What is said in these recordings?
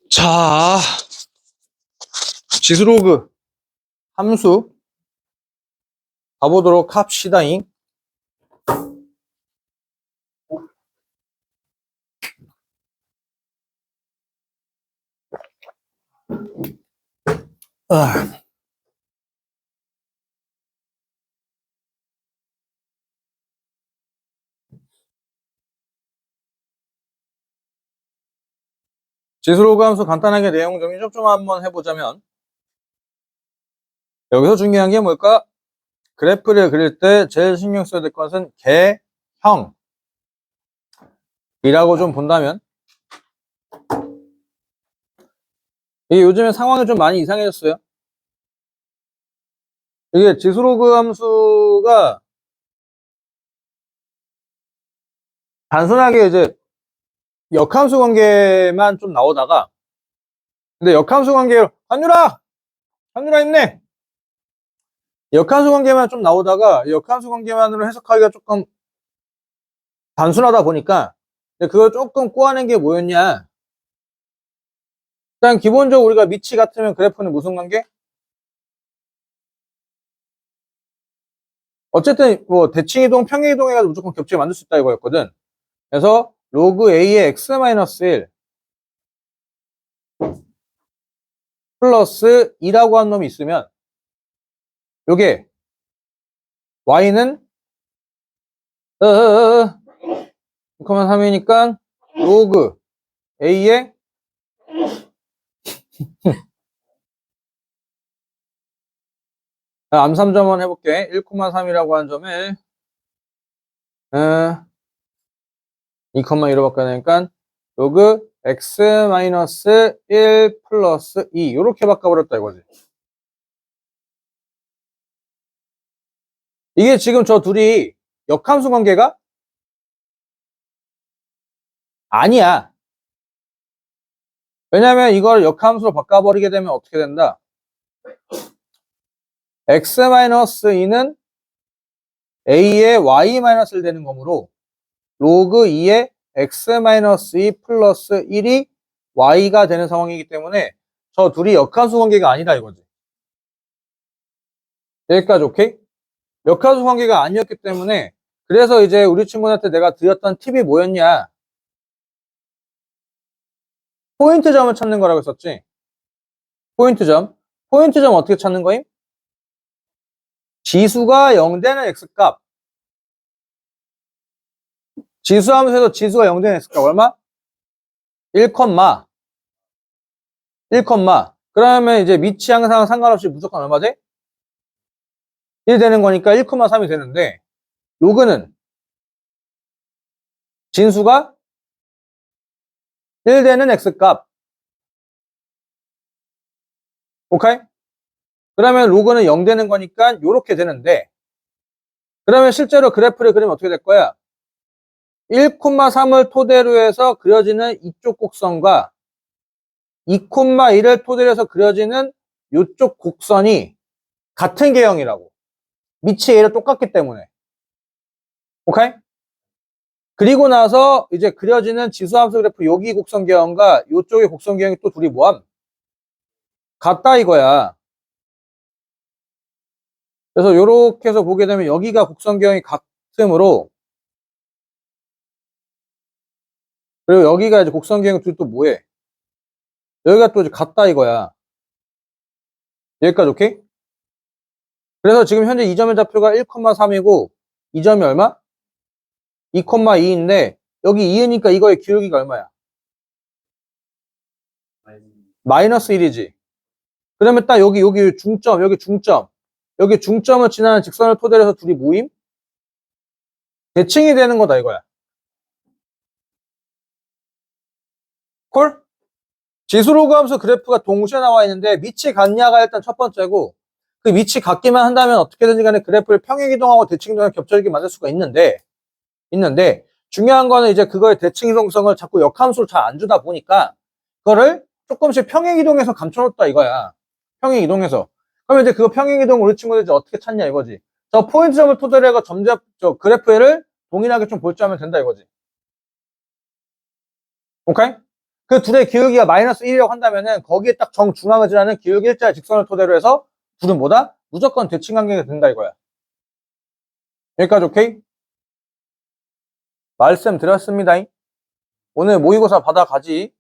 자, 지수로그 함수 가보도록 합시다잉. 지수로그 함수 간단하게 내용 정리 좀 한번 해보자면, 여기서 중요한 게 뭘까? 그래프를 그릴 때 제일 신경 써야 될 것은 개형이라고 좀 본다면, 이게 요즘에 상황이 좀 많이 이상해졌어요. 이게 지수로그 함수가 단순하게 이제 역함수 관계만 좀 나오다가, 근데 역함수 관계로 한유라 있네. 역함수 관계만 좀 나오다가 역함수 관계만으로 해석하기가 조금 단순하다 보니까 그걸 조금 꼬아낸 게 뭐였냐. 일단 기본적으로 우리가 밑이 같으면 그래프는 무슨 관계? 어쨌든 뭐 대칭이동, 평행이동 해가지고 무조건 겹치게 만들 수 있다 이거였거든. 그래서 로그 A의 x-1 플러스 2라고 한 놈이 있으면 요게 y는 0,3이니까 로그 A의 암3점원 해볼게. 1,3이라고 한 점에 2,1로 바꿔야 되니까 로그 x-1 플러스 2 요렇게 바꿔버렸다 이거지. 이게 지금 저 둘이 역함수 관계가 아니야. 왜냐면 이걸 역함수로 바꿔버리게 되면 어떻게 된다? x-2는 a의 y-1 되는 거므로 로그 2의 x-2 플러스 1이 y가 되는 상황이기 때문에 저 둘이 역함수 관계가 아니다 이거지. 여기까지 오케이? 역함수 관계가 아니었기 때문에 그래서 이제 우리 친구한테 내가 드렸던 팁이 뭐였냐? 포인트점을 찾는 거라고 했었지. 포인트점 어떻게 찾는 거임? 지수가 0 되는 x값. 지수함수에서 지수가 0 되는 x값 얼마? 1, 1, 그러면 이제 밑이 항상 상관없이 무조건 얼마 돼? 1 되는 거니까 1,3이 되는데 로그는 진수가 1 되는 x값. 오케이? 그러면 로그는 0 되는 거니까 이렇게 되는데 그러면 실제로 그래프를 그리면 어떻게 될 거야? 1,3을 토대로 해서 그려지는 이쪽 곡선과 2,1을 토대로 해서 그려지는 이쪽 곡선이 같은 개형이라고. 밑이 얘랑 똑같기 때문에. 오케이? 그리고 나서 이제 그려지는 지수함수 그래프 여기 곡선 개형과 이쪽의 곡선 개형이 또 둘이 뭐함? 같다 이거야. 그래서 이렇게 해서 보게 되면 여기가 곡선 개형이 같으므로 그리고 여기가 이제 곡선 개형이 둘이 또 뭐해? 여기가 또 이제 같다 이거야. 여기까지 오케이? 그래서 지금 현재 이 점의 좌표가 1,3이고 이 점이 얼마? 2,2인데 여기 2이니까 이거의 기울기가 얼마야? 마이너스 1이지. 그러면 딱 여기 중점, 여기 중점을 지나는 직선을 토대로 해서 둘이 모임? 대칭이 되는 거다 이거야. 콜? 지수로그 함수 그래프가 동시에 나와 있는데 밑이 같냐가 일단 첫 번째고 그 밑이 같기만 한다면 어떻게든지 간에 그래프를 평행이동하고 대칭이동하고 겹쳐지게 만들 수가 있는데 중요한 거는 이제 그거의 대칭이동성을 자꾸 역함수로 잘 안 주다 보니까 그거를 조금씩 평행이동해서 감춰놓았다 이거야. 평행이동해서. 그러면 이제 그거 평행이동 우리 친구들 이제 어떻게 찾냐 이거지. 저 포인트점을 토대로 해서 저 그래프를 동일하게 좀 볼 줄 알면 된다 이거지. 오케이? 그 둘의 기울기가 마이너스 1이라고 한다면은 거기에 딱 정중앙을 지나는 기울기 일자의 직선을 토대로 해서 둘은 뭐다? 무조건 대칭 관계가 된다 이거야. 여기까지 오케이? 말씀드렸습니다. 오늘 모의고사 받아가지.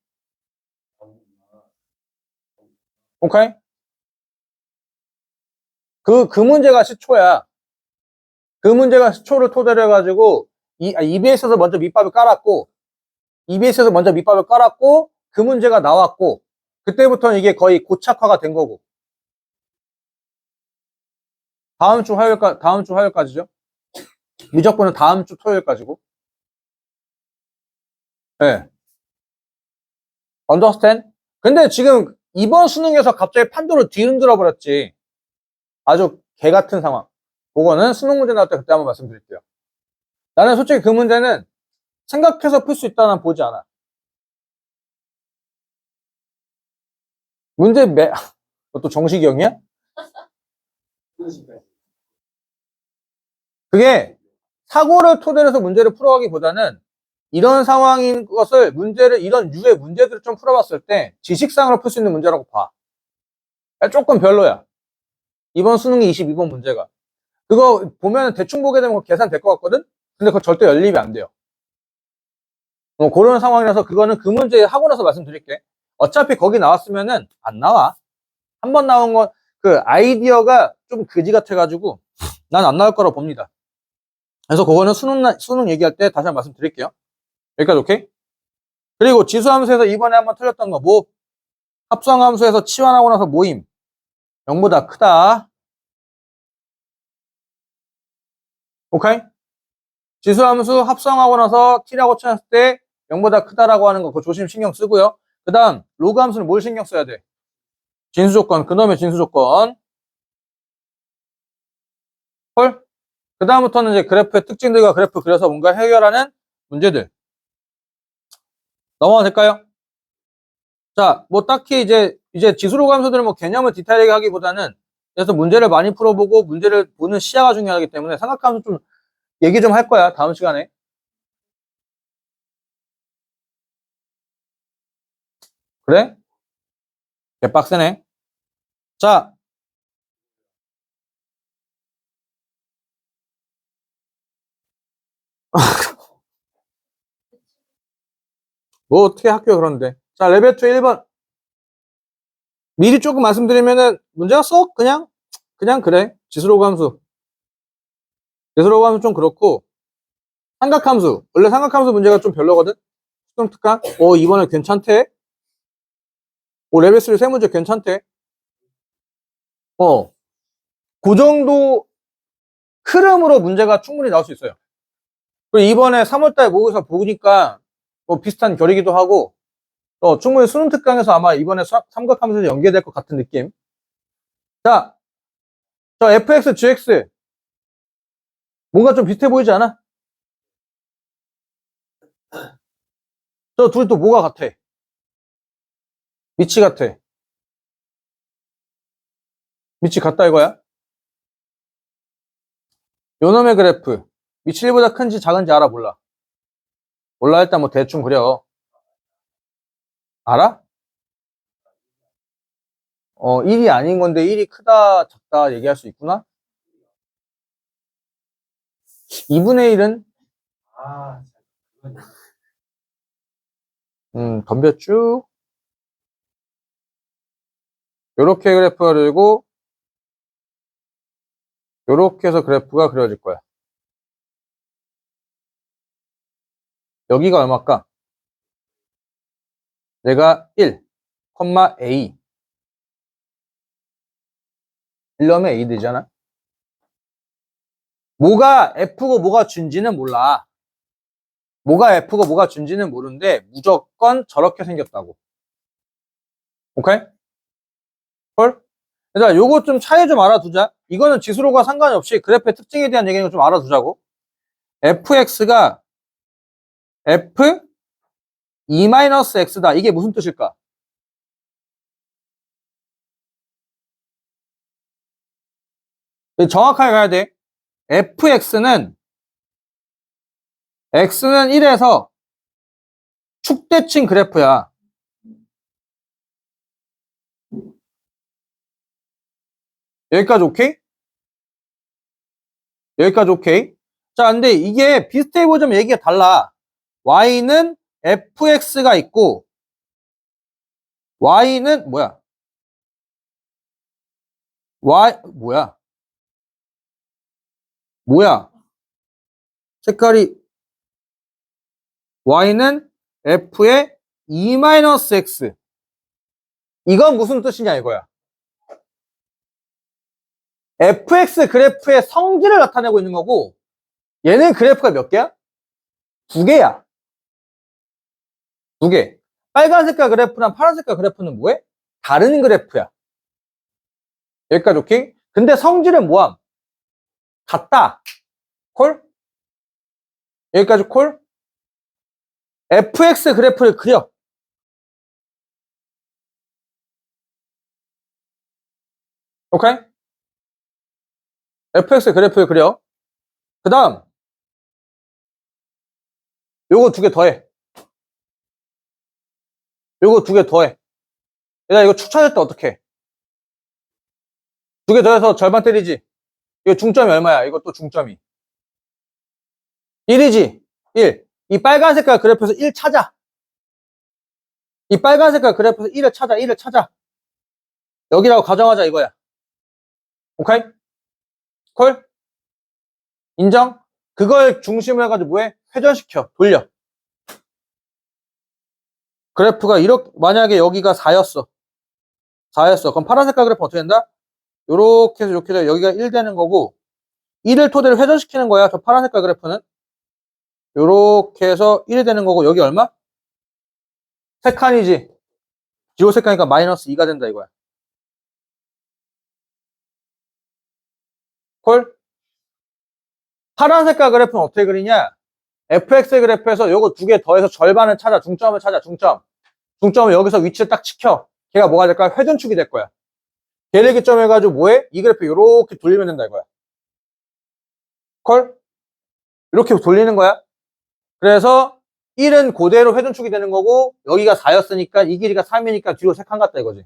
오케이? 그 문제가 시초야. 그 문제가 시초를 토대로 해가지고 EBS에서 먼저 밑밥을 깔았고 EBS에서 먼저 밑밥을 깔았고 그 문제가 나왔고 그때부터는 이게 거의 고착화가 된 거고 다음 주 화요일까지죠. 미적분은 다음 주 토요일까지고. 네. 언더스탠? 근데 지금 이번 수능에서 갑자기 판도를 뒤흔들어 버렸지. 아주 개 같은 상황. 그거는 수능 문제 나올 때 그때 한번 말씀드릴게요. 나는 솔직히 그 문제는 생각해서 풀 수 있다는 보지 않아. 그것도 정식형이야? 그게 사고를 토대로 해서 문제를 풀어가기보다는 이런 상황인 것을 이런 유의 문제들을 좀 풀어봤을 때 지식상으로 풀 수 있는 문제라고 봐. 조금 별로야. 이번 수능이 22번 문제가. 그거 보면 대충 보게 되면 계산될 것 같거든? 근데 그거 절대 연립이 안 돼요. 그런 상황이라서 그거는 그 문제 하고 나서 말씀드릴게. 어차피 거기 나왔으면은 안 나와. 한 번 나온 건 그 아이디어가 좀 그지 같아가지고 난 안 나올 거라고 봅니다. 그래서 그거는 수능 얘기할 때 다시 한번 말씀드릴게요. 여기까지 오케이? 그리고 지수함수에서 이번에 한번 틀렸던 거 뭐? 합성함수에서 치환하고 나서 모임 0보다 크다. 오케이? 지수함수 합성하고 나서 t라고 쳤을 때 0보다 크다라고 하는 거 그거 조심 신경 쓰고요. 그 다음 로그 함수는 뭘 신경 써야 돼? 진수조건, 그놈의 진수조건. 헐? 그 다음부터는 이제 그래프의 특징들과 그래프 그려서 뭔가 해결하는 문제들. 넘어가도 될까요? 자, 뭐 딱히 이제 지수로그 함수들은 뭐 개념을 디테일하게 하기보다는 그래서 문제를 많이 풀어보고 문제를 보는 시야가 중요하기 때문에 삼각함수 좀 얘기 좀 할 거야, 다음 시간에. 그래? 개빡세네. 자. 뭐 어떻게 학교 그런데. 자, 레벨 2 1번. 미리 조금 말씀드리면은 문제가 쏙 그냥 그래. 지수로그 함수. 지수로그 함수 좀 그렇고 삼각함수. 원래 삼각함수 문제가 좀 별로거든. 수능 특강. 이번에 괜찮대. 레벨 3 세 문제 괜찮대. 그 정도 흐름으로 문제가 충분히 나올 수 있어요. 그리고 이번에 3월달 모의고사 보니까 뭐 비슷한 결이기도 하고 충분히 수능 특강에서 아마 이번에 삼각함수 연계될 것 같은 느낌. 자, 저 fx, gx 뭔가 좀 비슷해 보이지 않아? 저 둘이 또 뭐가 같아? 밑이 같아. 밑이 같다 이거야? 요놈의 그래프 밑이 1보다 큰지 작은지 알아 몰라? 몰라. 일단 뭐 대충 그려. 알아? 1이 아닌 건데 1이 크다 작다 얘기할 수 있구나? 2분의 1은 덤벼 쭉 요렇게 그래프가 그리고 요렇게 해서 그래프가 그려질 거야. 여기가 얼마일까? 내가 1, A 1 넣으면 A 되잖아. 뭐가 F고 뭐가 준지는 몰라. 뭐가 F고 뭐가 준지는 모르는데 무조건 저렇게 생겼다고. 오케이? 헐? 그래서 요거 좀 차이 좀 알아두자. 이거는 지수로가 상관이 없이 그래프의 특징에 대한 얘기는 좀 알아두자고. fx가 f 2-x다. 이게 무슨 뜻일까? 정확하게 가야 돼. fx는 x는 1에서 축대칭 그래프야. 여기까지 오케이? 여기까지 오케이? 자, 근데 이게 비슷해 보자면 얘기가 달라. y는 fx가 있고, y는 뭐야? 뭐야? 뭐야? 색깔이 y는 f의 e-x. 이건 무슨 뜻이냐 이거야. fx 그래프의 성질을 나타내고 있는 거고, 얘는 그래프가 몇 개야? 두 개야. 두 개. 빨간 색깔 그래프랑 파란 색깔 그래프는 뭐해? 다른 그래프야. 여기까지 오케이? 근데 성질은 뭐함? 같다. 콜? 여기까지 콜? fx 그래프를 그려. 오케이? fx 그래프를 그려. 그 다음 요거 두 개 더해. 요거 두 개 더해. 얘들아 이거 추천할 때 어떻게? 두 개 더해서 절반 때리지. 이거 중점이 얼마야? 이거 또 중점이 1이지. 1. 이 빨간 색깔 그래프에서 1 찾아. 이 빨간 색깔 그래프에서 1을 찾아. 1을 찾아. 여기라고 가정하자 이거야. 오케이? 콜? 인정? 그걸 중심으로 해가지고 뭐해? 회전시켜. 돌려. 그래프가 이렇게 만약에 여기가 4였어. 4였어. 그럼 파란 색깔 그래프 어떻게 된다? 요렇게 해서 이렇게 해서 여기가 1 되는 거고 1을 토대로 회전시키는 거야. 저 파란 색깔 그래프는. 요렇게 해서 1이 되는 거고 여기 얼마? 3칸이지. 기호 3칸이니까 마이너스 2가 된다 이거야. 콜? 파란 색깔 그래프는 어떻게 그리냐? fx 그래프에서 요거 두 개 더해서 절반을 찾아. 중점을 찾아. 중점. 중점을 여기서 위치를 딱 지켜. 걔가 뭐가 될까? 회전축이 될 거야. 걔를 기점으로 해가지고 뭐해? 이 그래프 요렇게 돌리면 된다 이거야. 콜? 이렇게 돌리는 거야. 그래서 1은 그대로 회전축이 되는 거고 여기가 4였으니까 이 길이가 3이니까 뒤로 3칸 갔다 이거지.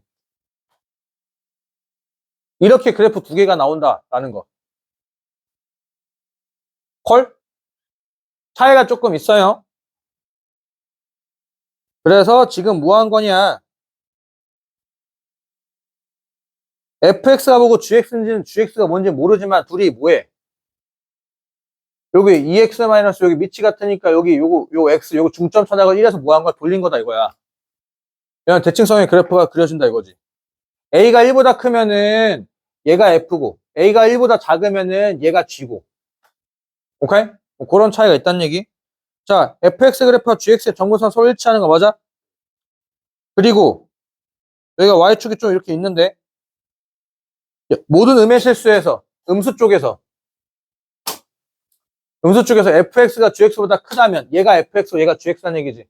이렇게 그래프 두 개가 나온다라는 거. 콜? 차이가 조금 있어요. 그래서 지금 뭐 한 거냐? fx가 보고 gx인지는 gx가 뭔지 모르지만 둘이 뭐해? 여기 2x 마이너스 여기 밑이 같으니까 여기 요거 요 x 요거 중점 찾아가 1에서 뭐 한 거야? 돌린 거다 이거야. 그냥 대칭성의 그래프가 그려진다 이거지. a가 1보다 크면은 얘가 f고 a가 1보다 작으면은 얘가 g고. 오케이? 뭐 그런 차이가 있다는 얘기. 자, fx 그래프와 gx의 정근선 서로 일치하는 거 맞아? 그리고 여기가 y축이 좀 이렇게 있는데 모든 음의 실수에서 음수 쪽에서 fx가 gx보다 크다면 얘가 fx고 얘가 gx라는 얘기지.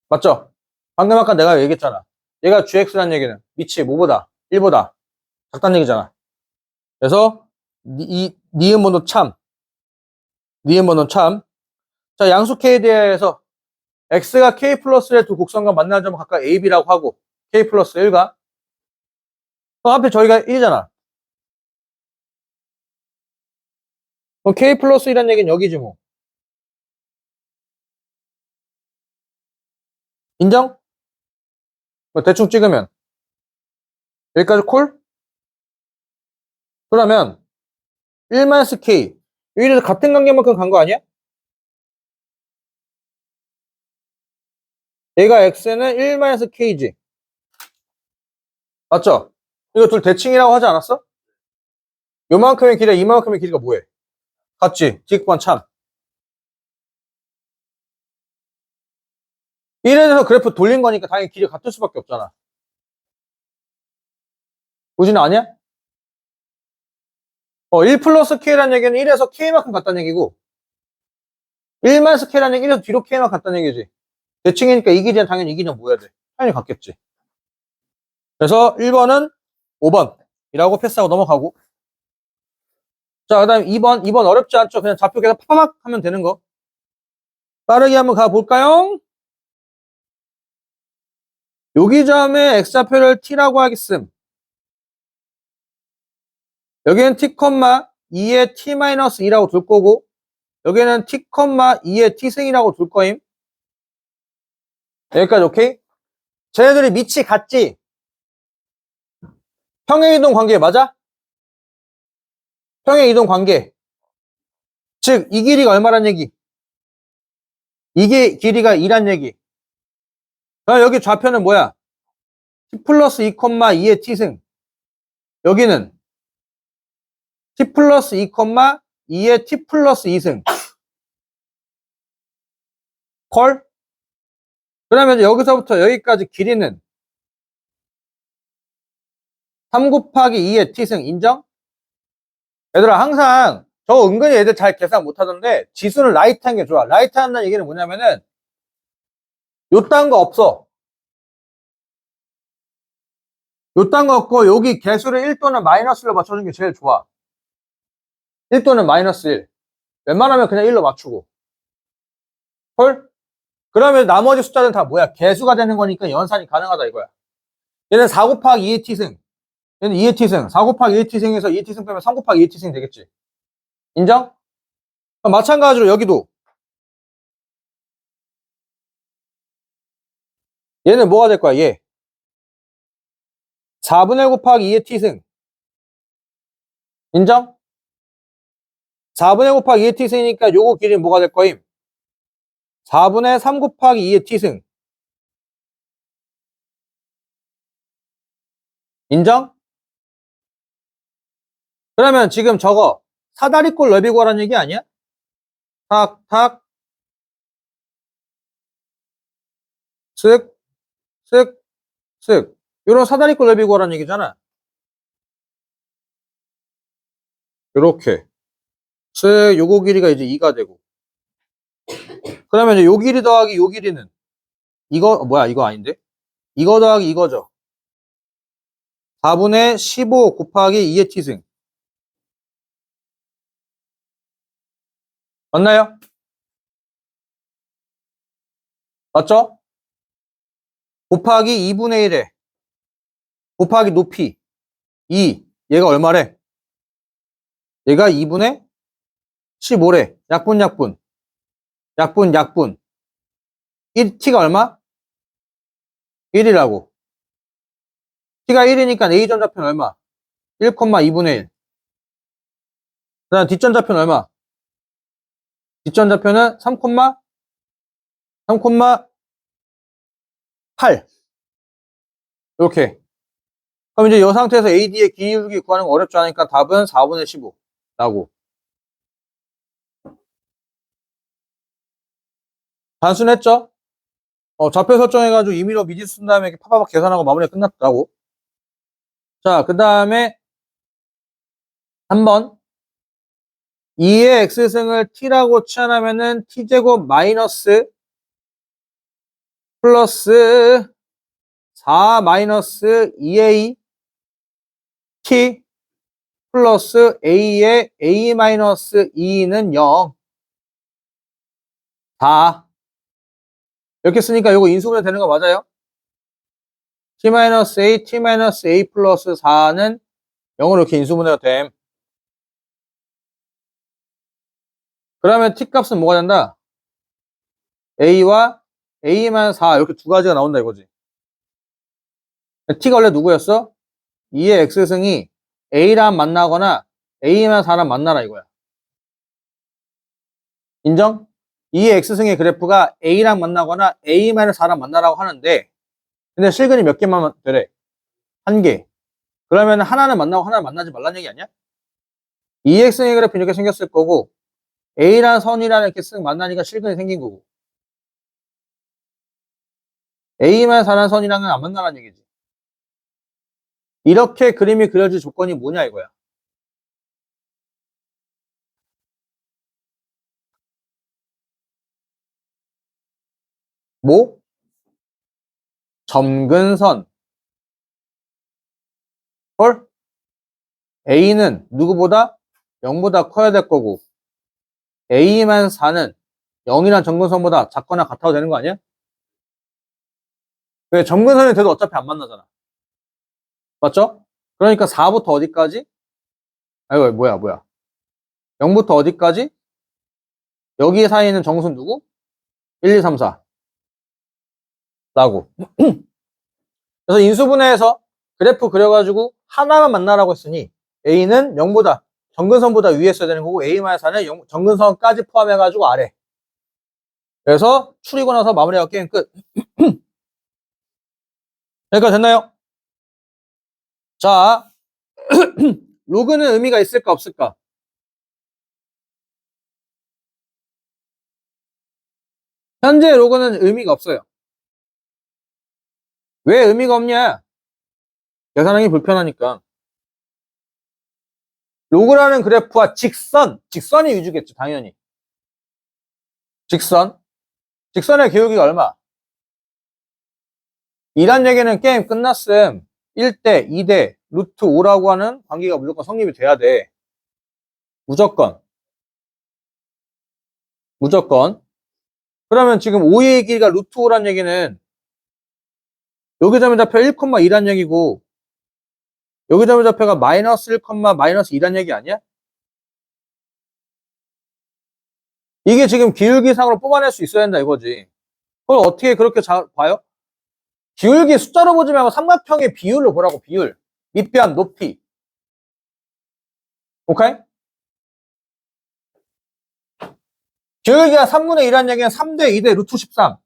맞죠? 방금 아까 내가 얘기했잖아. 얘가 gx라는 얘기는 밑이 뭐보다? 1보다 작다는 얘기잖아. 그래서 니은번호 참. 니은번호 참. 자, 양수 k에 대해서 x가 k 플러스의 두 곡선과 만나는 점은 각각 a, b라고 하고 k 플러스 1과 그럼 앞에 저희가 1이잖아. 그럼 k 플러스 1이라는 얘기는 여기지 뭐. 인정? 뭐 대충 찍으면 여기까지 콜? 그러면 1-k 여기서 같은 관계만큼 간 거 아니야? 얘가 x는 1-k지. 맞죠? 이거 둘 대칭이라고 하지 않았어? 요만큼의 길이와 이만큼의 길이가 뭐해? 같지? 직관 참. 1에 대해서 그래프 돌린 거니까 당연히 길이 같을 수밖에 없잖아. 우진아 아니야? 1 플러스 k라는 얘기는 1에서 k만큼 같다는 얘기고 1-k라는 얘기는 1에서 뒤로 k만큼 같다는 얘기지. 대칭이니까 이 길이는 당연히 이 길이는 뭐야 돼? 당연히 같겠지. 그래서 1번은 5번이라고 패스하고 넘어가고 자, 그 다음에 2번 어렵지 않죠? 그냥 좌표 계산 파박 하면 되는 거. 빠르게 한번 가볼까요? 여기 점의 x좌표를 t라고 하겠음. 여기는 t, 2의 t-2라고 둘 거고, 여기는 t, 2의 t승이라고 둘 거임. 여기까지 오케이? 쟤네들이 밑이 같지? 평행이동 관계 맞아? 평행이동 관계. 즉, 이 길이가 얼마란 얘기? 이게 길이가 2란 얘기. 그럼 여기 좌표는 뭐야? t 플러스 2, 2의 t승. 여기는 t 플러스 2, 2의 t 플러스 2승. 콜? 그러면 여기서부터 여기까지 길이는 3 곱하기 2의 t승. 인정? 얘들아, 항상 저 은근히 애들 잘 계산 못하던데 지수는 라이트 하는 게 좋아. 라이트 한다는 얘기는 뭐냐면은 요딴 거 없어. 요딴 거 없고 여기 개수를 1 또는 마이너스로 맞춰주는 게 제일 좋아. 1 또는 마이너스 1. 웬만하면 그냥 1로 맞추고. 헐? 그러면 나머지 숫자는 다 뭐야? 개수가 되는 거니까 연산이 가능하다 이거야. 얘는 4 곱하기 2의 t승. 얘는 2의 t승. 4 곱하기 2의 t승에서 2의 t승 빼면 3 곱하기 2의 t승 되겠지. 인정? 그럼 마찬가지로 여기도 얘는 뭐가 될 거야? 얘 4분의 1 곱하기 2의 t승. 인정? 4분의 1 곱하기 2의 t승이니까 요거 길이는 뭐가 될 거임? 4분의 3 곱하기 2의 t승. 인정? 그러면 지금 저거 사다리꼴 넓이 구하라는 얘기 아니야? 탁, 탁, 쓱, 쓱, 쓱. 요런 사다리꼴 넓이 구하라는 얘기잖아. 요렇게. 쓱, 요거 길이가 이제 2가 되고. 그러면 이제 요 길이 더하기 요 길이는 이거, 뭐야, 이거 아닌데? 이거 더하기 이거죠. 4분의 15 곱하기 2의 t승. 맞나요? 맞죠? 곱하기 2분의 1에 곱하기 높이 2. 얘가 얼마래? 얘가 2분의 15래. 약분, 약분. 약분, 약분. 1t가 얼마? 1이라고. t가 1이니까 a점 좌표는 얼마? 1,2분의 1. 그 다음 뒷점 좌표는 얼마? 뒷점 좌표는 3,8. 이렇게. 그럼 이제 이 상태에서 AD의 기울기 구하는 거 어렵지 않으니까 답은 4분의 15 라고. 단순했죠? 좌표 설정해가지고 임의로 미지수 쓴 다음에 이렇게 파파박 계산하고 마무리가 끝났다고. 자, 그 다음에 3번. 2의 x승을 t라고 치환하면은 t제곱 마이너스 플러스 4 마이너스 2a t 플러스 a의 a 마이너스 2는 0. 다. 이렇게 쓰니까 이거 인수분해 되는 거 맞아요? t 마이너스 a, t 마이너스 a 플러스 4는 0으로 이렇게 인수분해가 됨. 그러면 t 값은 뭐가 된다? a와 a-4 이렇게 두 가지가 나온다 이거지. t가 원래 누구였어? 2의 x승이 a랑 만나거나 a-4랑 만나라 이거야. 인정? 2의 x승의 그래프가 a랑 만나거나 a-4랑 만나라고 하는데 근데 실근이 몇 개만 되래? 한 개. 그러면 하나는 만나고 하나는 만나지 말라는 얘기 아니야? 2x승의 그래프 이렇게 생겼을 거고 a랑 선이랑 이렇게 쓱 만나니까 실근이 생긴 거고 a-4란 선이랑은 안 만나라는 얘기지. 이렇게 그림이 그려질 조건이 뭐냐 이거야. 뭐? 점근선. 헐? A는 누구보다? 0보다 커야 될 거고 A만 4는 0이란 점근선보다 작거나 같아도 되는 거 아니야? 왜? 점근선이 돼도 어차피 안 만나잖아. 맞죠? 그러니까 4부터 어디까지? 아이고, 뭐야. 0부터 어디까지? 여기 사이에 있는 정수는 누구? 1, 2, 3, 4. 라고. 그래서 인수분해해서 그래프 그려가지고 하나만 만나라고 했으니 A는 0보다, 정근선보다 위에 써야 되는 거고 A-4는 정근선까지 포함해가지고 아래. 그래서 추리고 나서 마무리하고 게임 끝. 여기까지 됐나요? 자, 로그는 의미가 있을까 없을까? 현재 로그는 의미가 없어요. 왜 의미가 없냐? 계산하기 불편하니까. 로그라는 그래프와 직선이 위주겠죠, 당연히. 직선의 기울기가 얼마? 2란 얘기는 게임 끝났음. 1대, 2대, 루트 5라고 하는 관계가 무조건 성립이 돼야 돼. 무조건. 그러면 지금 5의 길이가 루트 5란 얘기는 여기 점의 좌표 1,2란 얘기고 여기 점의 좌표가 마이너스 1, 마이너스 2란 얘기 아니야? 이게 지금 기울기상으로 뽑아낼 수 있어야 된다 이거지. 그걸 어떻게 그렇게 봐요? 기울기 숫자로 보지 말고 삼각형의 비율로 보라고, 비율. 밑변, 높이. 오케이? 기울기가 3분의 1란 얘기는 3대 2대 루트 13.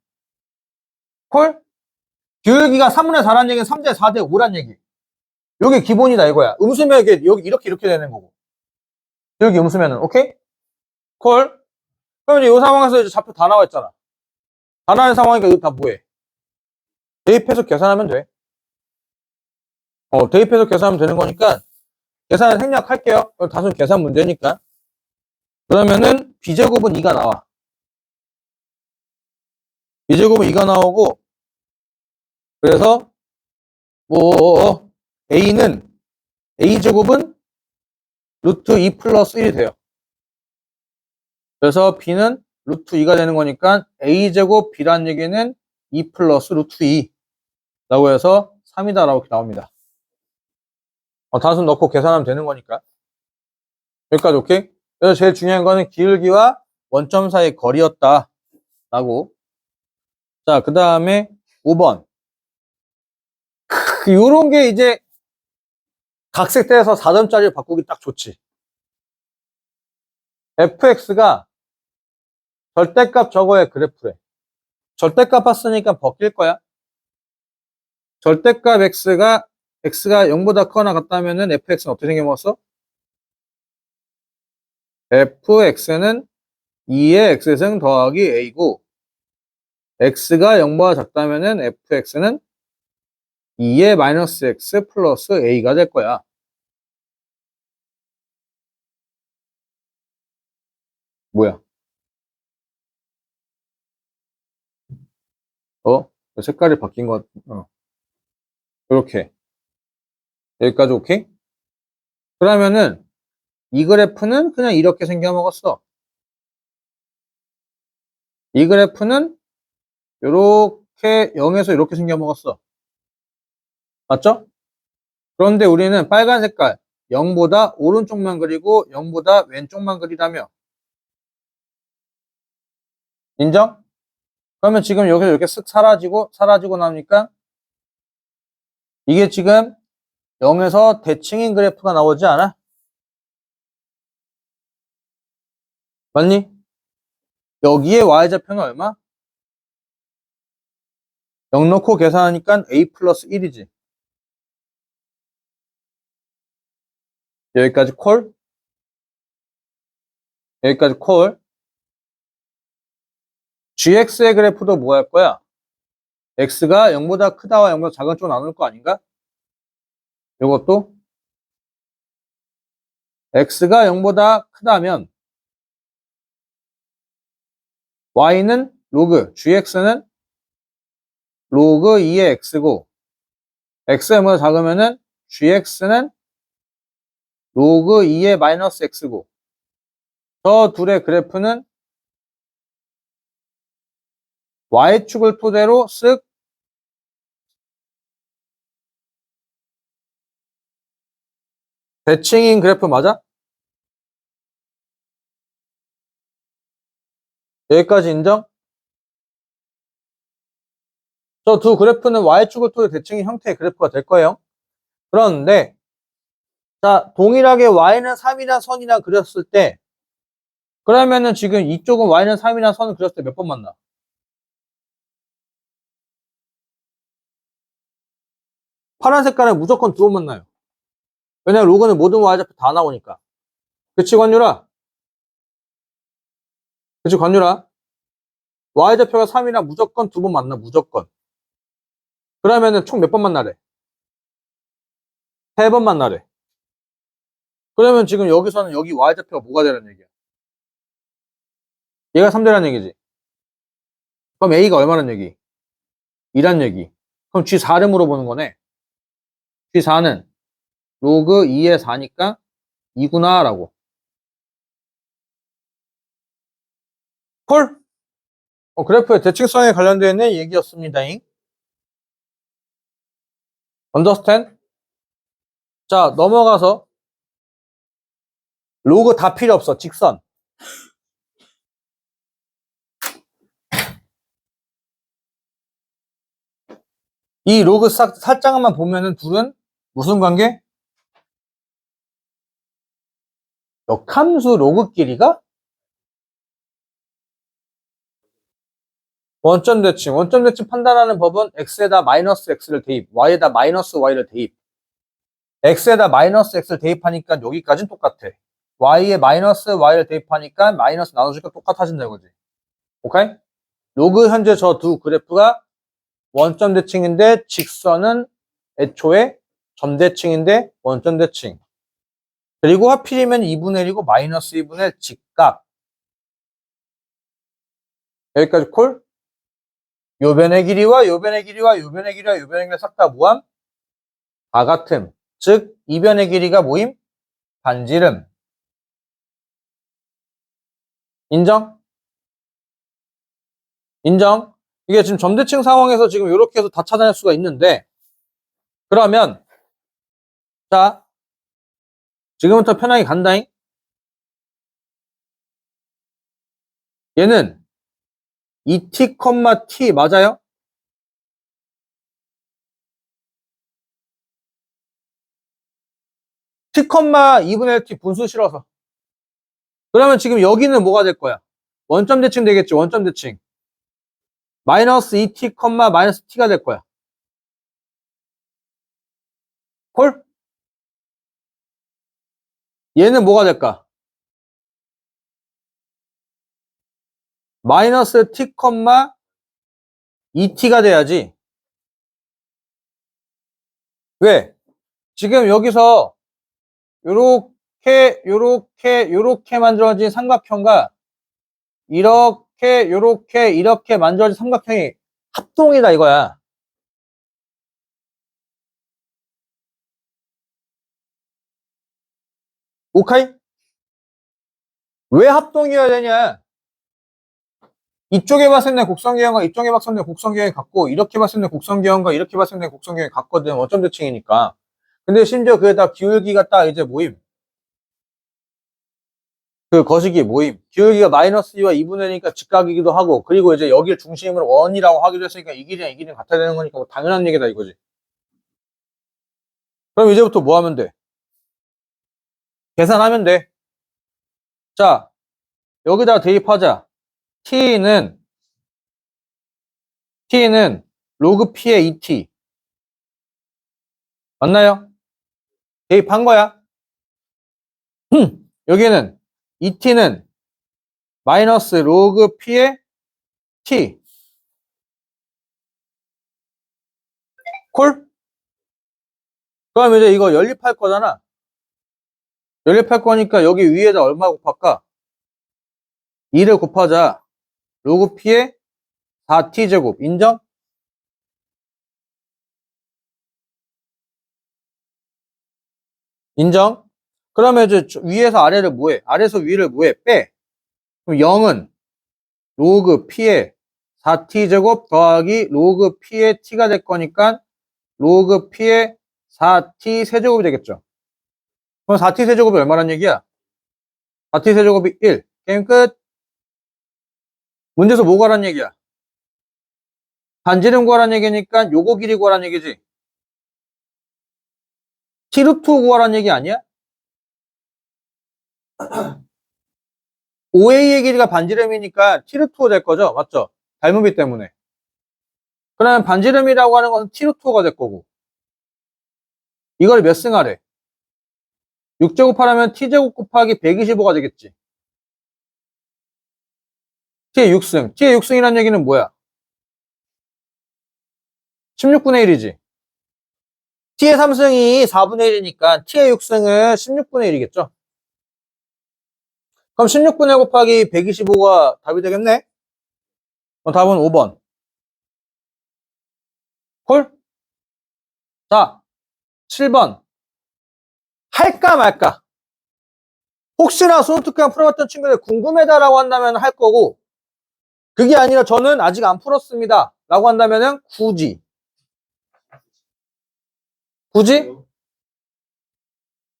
콜? 기울기가 3분의 4란 얘기는 3대 4대 5란 얘기. 요게 기본이다 이거야. 음수면 이게 여기 이렇게 되는 거고. 기울기 음수면은, 오케이? 콜? 그럼 이제 이 상황에서 이제 좌표 다 나와 있잖아. 다 나와 있는 상황이니까 이거 다 뭐해? 대입해서 계산하면 돼. 대입해서 계산하면 되는 거니까 계산을 생략할게요. 단순 계산 문제니까. 그러면은 B제곱은 2가 나와. B제곱은 2가 나오고 그래서 A는 A제곱은 루트 2 플러스 1이 돼요. 그래서 B는 루트 2가 되는 거니까 A제곱 B란 얘기는 2 플러스 루트 2 라고 해서 3이다 라고 나옵니다. 단순 넣고 계산하면 되는 거니까. 여기까지 오케이? 그래서 제일 중요한 거는 기울기와 원점 사이의 거리였다 라고. 자, 그 다음에 5번. 요런 게 이제 각색돼서 4점짜리를 바꾸기 딱 좋지. fx가 절대값 저거의 그래프래. 절대값 봤으니까 벗길 거야. 절대값 x가 0보다 크거나 같다면은 fx는 어떻게 생겨먹었어? fx는 2의 x승 더하기 a고 x가 0보다 작다면은 fx는 2의 마이너스 x 플러스 a가 될 거야. 뭐야? 색깔이 바뀐 것, 이렇게. 여기까지 오케이? 그러면은 이 그래프는 그냥 이렇게 생겨먹었어. 이 그래프는 이렇게 0에서 이렇게 생겨먹었어. 맞죠? 그런데 우리는 빨간 색깔 0보다 오른쪽만 그리고 0보다 왼쪽만 그리라며. 인정? 그러면 지금 여기서 이렇게 쓱 사라지고 나니까 이게 지금 0에서 대칭인 그래프가 나오지 않아? 맞니? 여기에 y좌표는 얼마? 0 넣고 계산하니까 a 플러스 1이지. 여기까지 콜? 여기까지 콜. gx의 그래프도 뭐 할 거야? x가 0보다 크다와 0보다 작은 쪽으로 나눌 거 아닌가? 이것도 x가 0보다 크다면 y는 로그, gx는 로그 2의 x고 x가 0보다 작으면은 gx는 로그 2의 마이너스 x고 저 둘의 그래프는 y축을 토대로 쓱 대칭인 그래프 맞아? 여기까지 인정? 저 두 그래프는 Y축을 통해 대칭인 형태의 그래프가 될 거예요. 그런데 자, 동일하게 Y는 3이란 선이랑 그렸을 때 그러면은 지금 이쪽은 Y는 3이란 선을 그렸을 때 몇 번 만나? 파란 색깔은 무조건 두 번 만나요. 왜냐면 로그는 모든 Y좌표 다 나오니까. 그치, 관유라? 그치, 관유라? Y좌표가 3이랑 무조건 두 번 만나, 무조건. 그러면은 총 몇 번 만나래? 세 번 만나래. 그러면 지금 여기서는 여기 Y좌표가 뭐가 되라는 얘기야? 얘가 3대라는 얘기지. 그럼 A가 얼마란 얘기? 2란 얘기. 그럼 G4를 물어보는 거네. G4는 로그 2의 4니까 2구나 라고. 콜? 그래프의 대칭성에 관련되어 있는 얘기였습니다. understand? 자, 넘어가서 로그 다 필요 없어. 직선. 이 로그 살짝만 보면은 둘은 무슨 관계? 역함수 로그 길이가 원점 대칭. 원점 대칭 판단하는 법은 x에다 마이너스 x를 대입, y에다 마이너스 y를 대입. x에다 마이너스 x를 대입하니까 여기까지는 똑같아. y에 마이너스 y를 대입하니까 마이너스 나눠주니까 똑같아진다 이거지. 오케이? 로그 현재 저 두 그래프가 원점 대칭인데 직선은 애초에 점대칭인데 원점 대칭. 그리고 하필이면 2분의 1이고 마이너스 2분의 1 직각. 여기까지 콜? 요 변의 길이와 요 변의 길이와 요 변의 길이와 요 변의 길이 싹 다 모함? 다 같음. 즉, 이 변의 길이가 모임? 반지름. 인정? 인정? 이게 지금 점대칭 상황에서 지금 이렇게 해서 다 찾아낼 수가 있는데, 그러면, 자, 지금부터 편하게 간다잉? 얘는 2t, t 맞아요? t, 2분의 1t 분수 실어서. 그러면 지금 여기는 뭐가 될 거야? 원점 대칭 되겠지, 원점 대칭. 마이너스 2t, 마이너스 t가 될 거야. 콜? 얘는 뭐가 될까? 마이너스 t, 2t가 돼야지. 왜? 지금 여기서 요렇게 만들어진 삼각형과 이렇게 만들어진 삼각형이 합동이다 이거야. 오케이? 왜 합동이어야 되냐? 이쪽에 봤을 때 곡선계형과 이쪽에 봤을 때 곡선계형이 같고 이렇게 봤을 때 곡선계형과 이렇게 봤을 때 곡선계형이 같거든. 원점 대칭이니까. 근데 심지어 그에다 기울기가 딱 이제 모임. 그 거시기 모임. 기울기가 마이너스 2와 2분의 1이니까 직각이기도 하고, 그리고 이제 여기를 중심으로 원이라고 하기도 했으니까 이 길이랑 이 길이랑 같아야 되는 거니까 뭐 당연한 얘기다 이거지. 그럼 이제부터 뭐 하면 돼? 계산하면 돼. 자, 여기다 대입하자. T는 로그 P의 2T. 맞나요? 대입한 거야. 여기는 2T는 마이너스 로그 P의 T. 콜? 그럼 이제 이거 연립할 거잖아. 연립할 거니까 여기 위에다 얼마 곱할까? 2를 곱하자. 로그 P의 4T제곱. 인정? 인정? 그러면 이제 위에서 아래를 뭐해? 아래에서 위를 뭐해? 빼. 그럼 0은 로그 P의 4T제곱 더하기 로그 P의 T가 될 거니까 로그 P의 4T 세제곱이 되겠죠. 그럼 4T 세제곱이 얼마란 얘기야? 4T 세제곱이 1. 게임 끝. 문제에서 뭐 구하란 얘기야? 반지름 구하란 얘기니까 요거 길이 구하란 얘기지. T루트 구하란 얘기 아니야? OA의 길이가 반지름이니까 T루트가 될 거죠? 맞죠? 닮음비 때문에. 그러면 반지름이라고 하는 것은 T루트가 될 거고. 이걸 몇 승하래? 6제곱 하려면 T제곱 곱하기 125가 되겠지. T의 6승. T의 6승이라는 얘기는 뭐야? 16분의 1이지. T의 3승이 4분의 1이니까 T의 6승은 16분의 1이겠죠? 그럼 16분의 1 곱하기 125가 답이 되겠네? 답은 5번. 콜? 자, 7번. 할까 말까? 혹시나 수능 특강 풀어봤던 친구들 궁금해다라고 한다면 할 거고, 그게 아니라 저는 아직 안 풀었습니다 라고 한다면은 굳이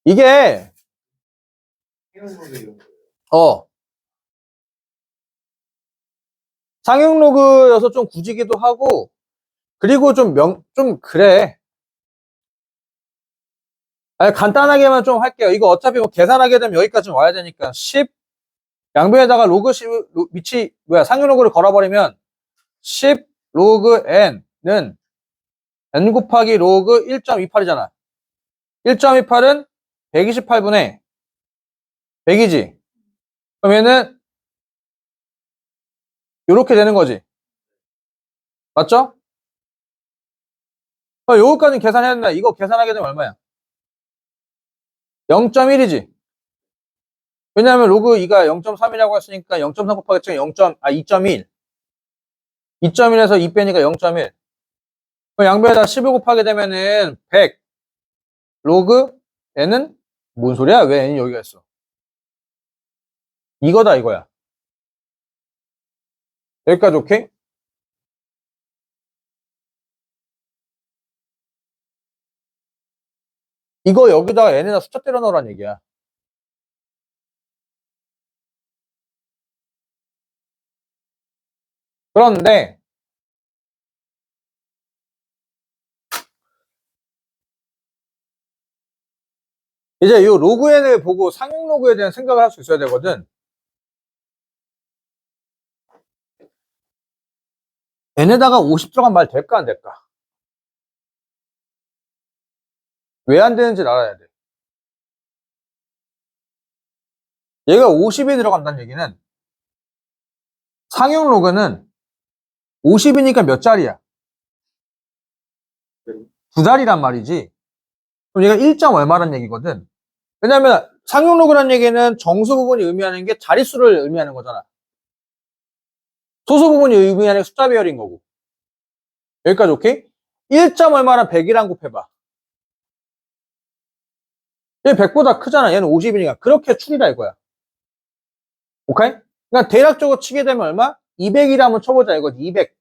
이게 상용 로그여서 좀 굳이기도 하고, 그리고 좀 그래. 아니, 간단하게만 좀 할게요. 이거 어차피 뭐 계산하게 되면 여기까지 와야 되니까 10 양변에다가 로그 10 밑이 뭐야 상용 로그를 걸어버리면 10 로그 n는 n 곱하기 로그 1.28이잖아. 1.28은 128분의 100이지. 그럼 얘는 요렇게 되는 거지. 맞죠? 요거까지 계산해야 된다. 이거 계산하게 되면 얼마야? 0.1이지. 왜냐하면 로그 2가 0.3이라고 했으니까 0.3 곱하기 2.1. 2.1에서 2 빼니까 0.1. 그럼 양변에다 15 곱하게 되면은 100. 로그 n은 뭔 소리야? 왜 n이 여기가 있어? 이거다 이거야. 여기까지 오케이? 이거 여기다가 n에다 숫자 때려 넣으란 얘기야. 그런데 이제 이 로그 n을 보고 상용 로그에 대한 생각을 할 수 있어야 되거든. n에다가 50 들어간 말 될까 안 될까? 왜 안 되는지 알아야 돼. 얘가 50이 들어간다는 얘기는 상용 로그는 50이니까 몇 자리야? 두 자리란 말이지. 그럼 얘가 1점 얼마란 얘기거든. 왜냐면 상용 로그란 얘기는 정수 부분이 의미하는 게 자릿수를 의미하는 거잖아. 소수 부분이 의미하는 게 숫자 배열인 거고. 여기까지 오케이? 1점 얼마랑 100이랑 곱해봐. 얘 100보다 크잖아. 얘는 50이니까. 그렇게 추리라 이거야. 오케이? 그러니까 대략적으로 치게 되면 얼마? 200이라 한번 쳐보자 이거지. 200.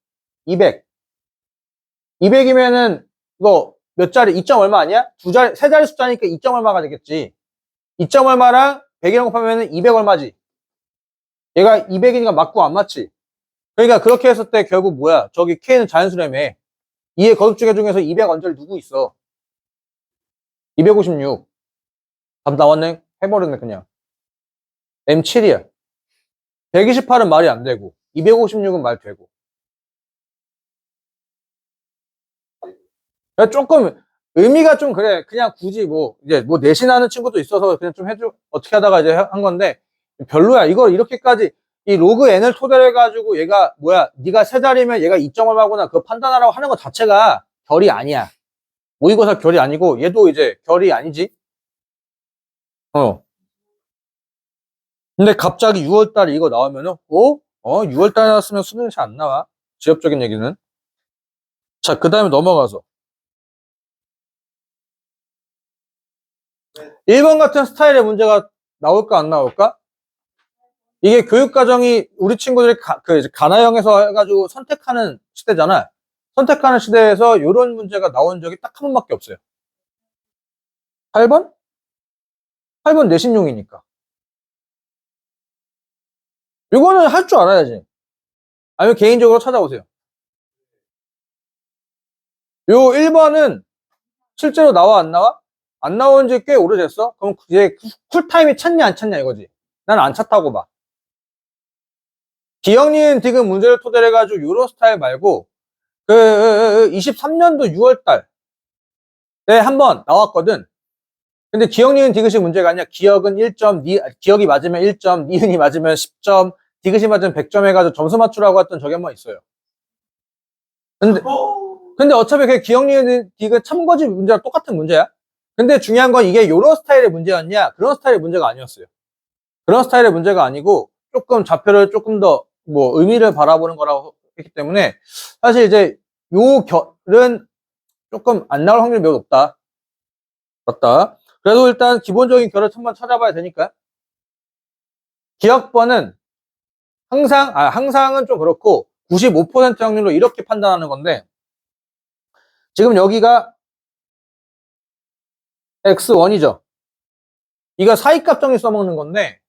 200. 200이면은 이거 몇 자리? 2점 얼마 아니야? 세 자리 숫자니까 2점 얼마가 되겠지. 2점 얼마랑 100이랑 곱하면은 200 얼마지? 얘가 200이니까 맞고 안 맞지? 그러니까 그렇게 했을 때 결국 뭐야? 저기 K는 자연수라며. 2의 거듭중계 중에서 200 언저리 누구 있어? 256. 답 나왔네? 해버렸네 그냥. M7이야. 128은 말이 안 되고 256은 말 되고. 조금 의미가 좀 그래. 그냥 굳이 뭐 이제 뭐 내신하는 친구도 있어서 그냥 좀 해줘 어떻게 하다가 이제 한 건데 별로야. 이걸 이렇게까지 이 로그 n을 토대로 해가지고 얘가 뭐야? 네가 세 자리면 얘가 2점 얼마구나 그거 판단하라고 하는 것 자체가 결이 아니야. 모의고사 결이 아니고 얘도 이제 결이 아니지. 근데 갑자기 6월달에 이거 나오면은 6월달에 나왔으면 수능이 잘 안 나와. 지엽적인 얘기는. 자, 그 다음에 넘어가서 1번 같은 스타일의 문제가 나올까 안 나올까? 이게 교육과정이 우리 친구들이 이제 가나형에서 해가지고 선택하는 시대잖아. 선택하는 시대에서 이런 문제가 나온 적이 딱 한 번밖에 없어요. 8번? 8번 내신용이니까. 이거는 할 줄 알아야지. 아니면 개인적으로 찾아보세요. 요 1번은 실제로 나와, 안 나와? 안 나온 지 꽤 오래됐어? 그럼 이제 쿨타임이 찼냐, 안 찼냐 이거지. 난 안 찼다고 봐. 기억니은 디귿 문제를 토대로 해가지고 요런 스타일 말고, 23년도 6월달에 한번 나왔거든. 근데 기억니은 디귿이 문제가 아니야. 기억은 1점, 기억이 맞으면 1점, 니은이 맞으면 10점, 디귿이 맞으면 100점 해가지고 점수 맞추라고 했던 적이 한 번 있어요. 근데 어차피 그 기억니은 디귿 참고지 문제랑 똑같은 문제야. 근데 중요한 건 이게 요런 스타일의 문제였냐, 그런 스타일의 문제가 아니었어요. 그런 스타일의 문제가 아니고 조금 좌표를 조금 더 뭐 의미를 바라보는 거라고 했기 때문에 사실 이제 요 결은 조금 안 나올 확률이 매우 높다. 맞다. 그래도 일단 기본적인 결을 한번 찾아봐야 되니까. 기억번은 항상은 좀 그렇고 95% 확률로 이렇게 판단하는 건데, 지금 여기가 x1이죠. 이거 사이값 정리 써먹는 건데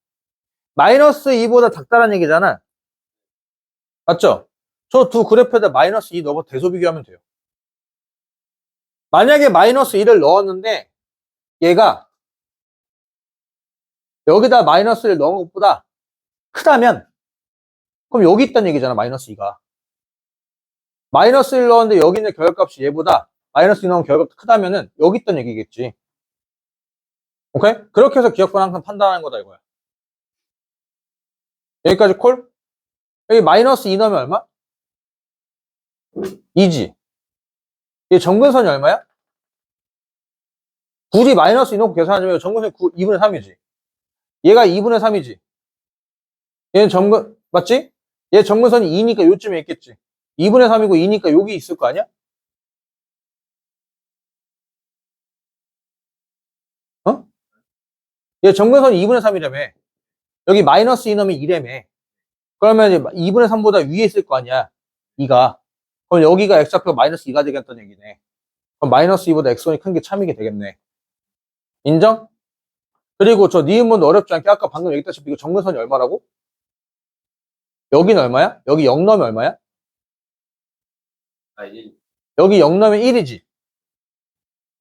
마이너스 2보다 작다는 얘기잖아. 맞죠? 저 두 그래프에다 마이너스 2 넣어 대소 비교하면 돼요. 만약에 마이너스 2를 넣었는데 얘가 여기다 마이너스 1 넣은 것보다 크다면 그럼 여기 있다는 얘기잖아. 마이너스 2가 마이너스 1 넣었는데 여기 있는 결값이 얘보다 마이너스 2 넣으면 결값이 크다면은 여기 있다는 얘기겠지. 오케이? 그렇게 해서 기억번 항상 판단하는 거다 이거야. 여기까지 콜? 여기 마이너스 2 넣으면 얼마? 2지. 얘 정근선이 얼마야? 굳이 마이너스 2 넣고 계산하자면 정근선이 2분의 3이지. 얘가 2분의 3이지. 얘는 맞지? 얘 정근선이 2니까 요쯤에 있겠지. 2분의 3이고 2니까 여기 있을 거 아니야? 어? 얘 정근선이 2분의 3이라며. 여기 마이너스 2 넣으면 2라며. 그러면 이제 2분의 3보다 위에 있을 거 아니야. 2가. 그럼 여기가 x좌표가 마이너스 2가 되겠다는 얘기네. 그럼 마이너스 2보다 x1이 큰 게 참이게 되겠네. 인정? 그리고 저 니은문도 어렵지 않게 아까 방금 얘기했다시피 이거 정근선이 얼마라고? 여기는 얼마야? 여기 0 넣으면 얼마야? 여기 0 넣으면 1이지.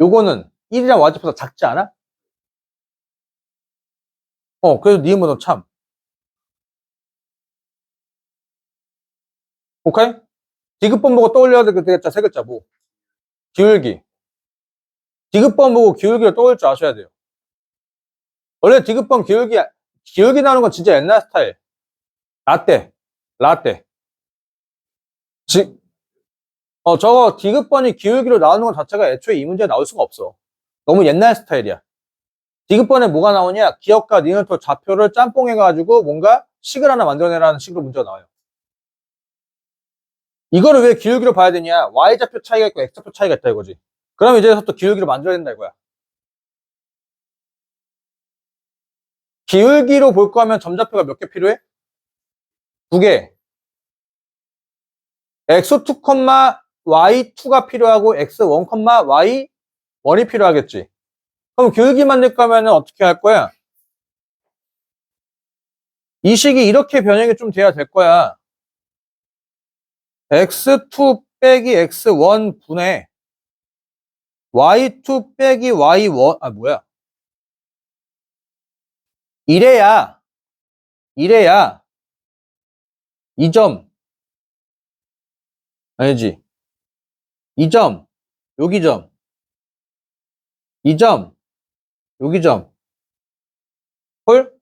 요거는 1이랑 y좌표가 작지 않아? 그래서 니은문도 참. 오케이? 디귿번 보고 떠올려야 되겠다. 세 글자 뭐? 기울기. 디귿번 보고 기울기를 떠올릴 줄 아셔야 돼요. 원래 디귿번 기울기 나오는 건 진짜 옛날 스타일. 라떼. 저거 디귿번이 기울기로 나오는 것 자체가 애초에 이 문제에 나올 수가 없어. 너무 옛날 스타일이야. 디귿번에 뭐가 나오냐? 기억과 니은토 좌표를 짬뽕해가지고 뭔가 식을 하나 만들어내라는 식으로 문제가 나와요. 이거를 왜 기울기로 봐야 되냐? y좌표 차이가 있고 x좌표 차이가 있다 이거지. 그럼 이제부터 기울기로 만들어야 된다 이거야. 기울기로 볼 거면 점좌표가 몇 개 필요해? 2개. x2, y2가 필요하고 x1, y1이 필요하겠지. 그럼 기울기 만들 거면 어떻게 할 거야? 이 식이 이렇게 변형이 좀 돼야 될 거야. x2 빼기 x1 분의 y2 빼기 y1, 뭐야? 이래야 2점, 아니지. 2점, 여기 점, 2점, 여기 점. 헐?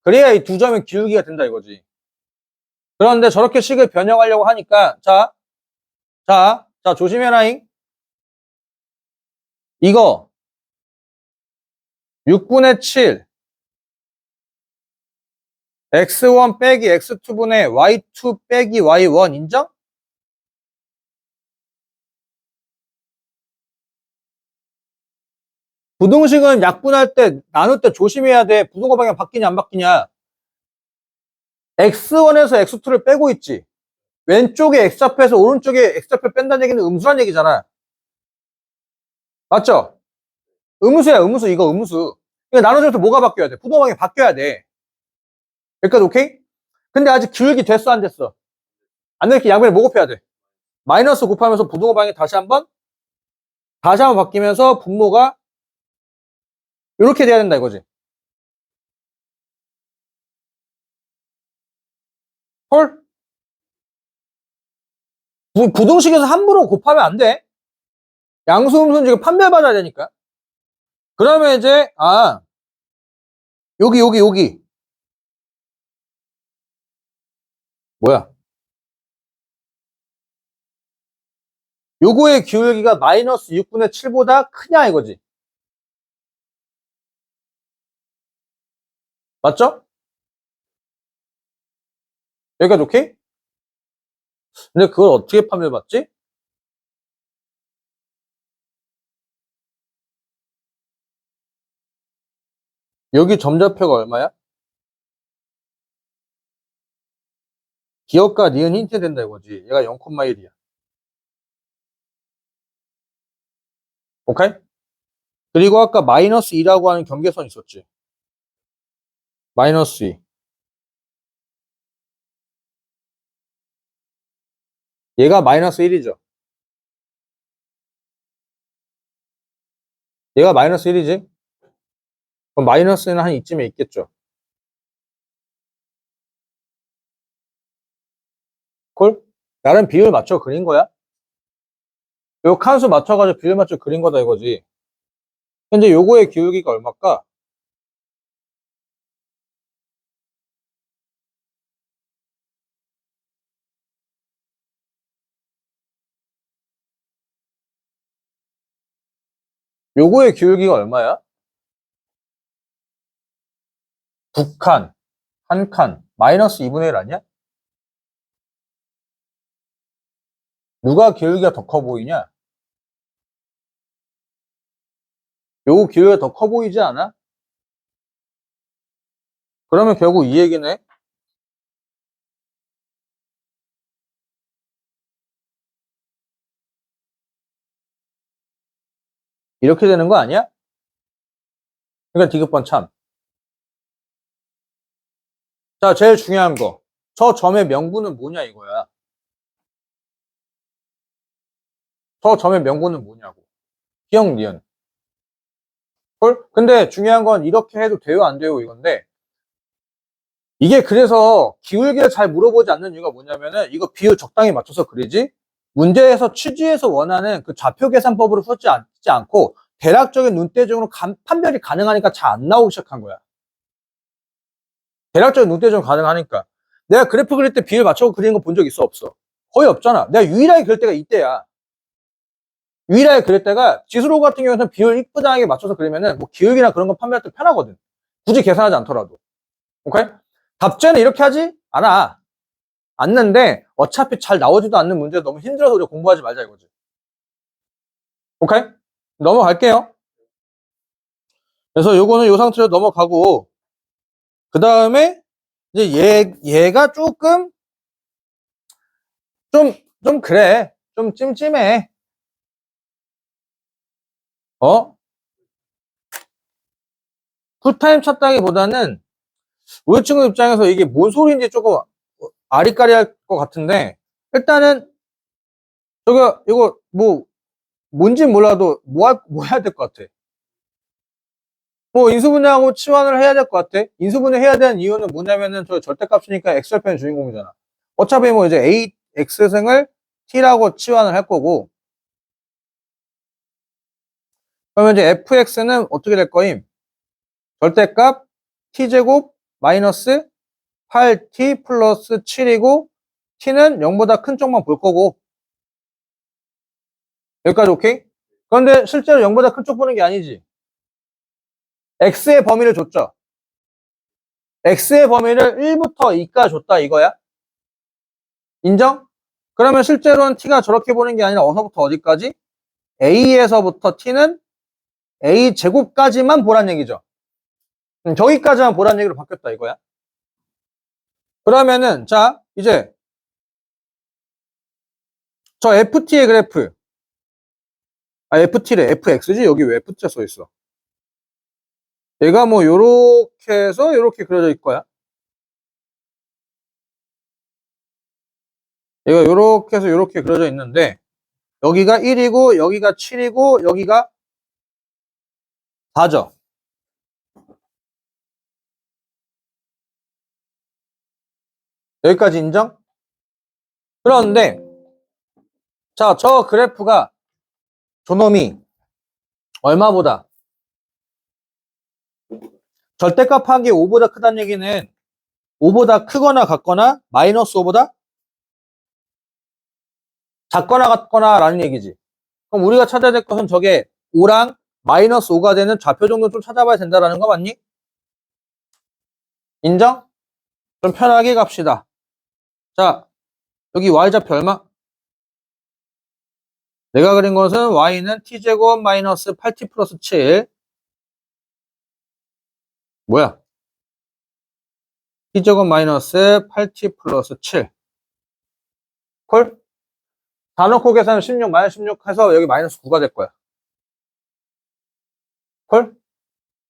그래야 이 두 점의 기울기가 된다 이거지. 그런데 저렇게 식을 변형하려고 하니까, 자, 조심해라잉. 이거, 6분의 7, x1 빼기 x2분의 y2 빼기 y1 인정? 부등식은 약분할 때, 나눌 때 조심해야 돼. 부등호 방향 바뀌냐, 안 바뀌냐. x1에서 x2를 빼고 있지. 왼쪽에 x좌표에서 오른쪽에 x좌표 뺀다는 얘기는 음수란 얘기잖아. 맞죠? 음수야, 이거 음수. 그러니까 나눠줄 때 뭐가 바뀌어야 돼? 부등호 방향 바뀌어야 돼. 여기까지 오케이? 근데 아직 기울기 됐어, 안 됐어? 안 되면 양변에 뭐 곱해야 돼? 마이너스 곱하면서 부등호 방향이 다시 한번 바뀌면서 분모가 이렇게 돼야 된다 이거지. 헐? 부등식에서 함부로 곱하면 안 돼. 양수 음수는 지금 판별받아야 되니까. 그러면 이제 여기 뭐야? 요거의 기울기가 마이너스 6분의 7보다 크냐 이거지. 맞죠? 여기까지 오케이? 근데 그걸 어떻게 판별받지? 여기 점좌표가 얼마야? 기억과 니은 힌트 된다 이거지. 얘가 0,1이야. 오케이? 그리고 아까 마이너스 2라고 하는 경계선 있었지. 마이너스 2. 얘가 마이너스 1이죠. 얘가 마이너스 1이지. 그럼 마이너스는 한 이쯤에 있겠죠. 콜? 나름 비율 맞춰 그린 거야. 요 칸수 맞춰가지고 비율 맞춰 그린 거다 이거지. 근데 요거의 기울기가 얼마일까? 요거의 기울기가 얼마야? 두 칸, 한 칸, 마이너스 2분의 1 아니야? 누가 기울기가 더 커 보이냐? 요 기울기가 더 커 보이지 않아? 그러면 결국 이 얘기네. 이렇게 되는 거 아니야? 그러니까 디귿번 참. 자, 제일 중요한 거. 저 점의 명분은 뭐냐 이거야. 저 점의 명분은 뭐냐고. 기억, 니은. 헐? 근데 중요한 건 이렇게 해도 돼요, 안 돼요, 이건데. 이게 그래서 기울기를 잘 물어보지 않는 이유가 뭐냐면은 이거 비율 적당히 맞춰서 그리지 문제에서 취지에서 원하는 그 좌표 계산법으로 쓰지 않고 대략적인 눈대중으로 판별이 가능하니까 잘 안 나오기 시작한 거야. 대략적인 눈대중 가능하니까. 내가 그래프 그릴 때 비율 맞춰서 그리는 거 본 적 있어 없어? 거의 없잖아. 내가 유일하게 그릴 때가 이때야. 유일하게 그릴 때가 지수로 같은 경우에는 비율 이쁘장하게 맞춰서 그리면은 뭐 기울기나 그런 거 판별할 때 편하거든. 굳이 계산하지 않더라도. 오케이? 답제는 이렇게 하지 않아. 않는데 어차피 잘 나오지도 않는 문제 너무 힘들어서 우리가 공부하지 말자 이거지. 오케이? 넘어갈게요. 그래서 요거는 요 상태로 넘어가고 그 다음에 이제 얘가 조금 좀 그래. 좀 찜찜해. 어? 쿨타임 찾다기보다는 우리 친구 입장에서 이게 뭔 소리인지 조금 아리까리할 것 같은데 일단은 이거 뭐 뭔지 몰라도 뭐 해야 될 것 같아. 뭐 인수분해하고 치환을 해야 될 것 같아. 인수분해 해야 되는 이유는 뭐냐면은 저 절대값이니까 x절편 주인공이잖아. 어차피 뭐 이제 a x승을 t라고 치환을 할 거고 그러면 이제 fx는 어떻게 될 거임? 절대값 t제곱 마이너스 8t 플러스 7이고 t는 0보다 큰 쪽만 볼 거고 여기까지 오케이? 그런데 실제로 0보다 큰 쪽 보는 게 아니지. x의 범위를 줬죠. x의 범위를 1부터 2까지 줬다 이거야. 인정? 그러면 실제로는 t가 저렇게 보는 게 아니라 어서부터 어디까지? a에서부터 t는 a 제곱까지만 보란 얘기죠. 저기까지만 보란 얘기로 바뀌었다 이거야. 그러면은 자 이제 저 ft의 그래프 ft래 fx지 여기 왜 ft자 써있어. 얘가 뭐 요렇게 해서 요렇게 그려져 있을 거야. 얘가 요렇게 해서 요렇게 그려져 있는데, 여기가 1이고, 여기가 7이고, 여기가 4죠. 여기까지 인정? 그런데, 자, 저 그래프가, 저놈이 얼마보다, 절대값 하기 5보다 크다는 얘기는 5보다 크거나 같거나 마이너스 5보다 작거나 같거나 라는 얘기지. 그럼 우리가 찾아야 될 것은 저게 5랑 마이너스 5가 되는 좌표 정도 좀 찾아봐야 된다라는 거 맞니? 인정? 좀 편하게 갑시다. 자, 여기 y좌표 얼마? 내가 그린 것은 y는 t제곱 마이너스 8t 플러스 7. 뭐야? t제곱 마이너스 8t 플러스 7. 콜? 다 넣고 계산하면 16, 마이너스 16 해서 여기 마이너스 9가 될 거야. 콜?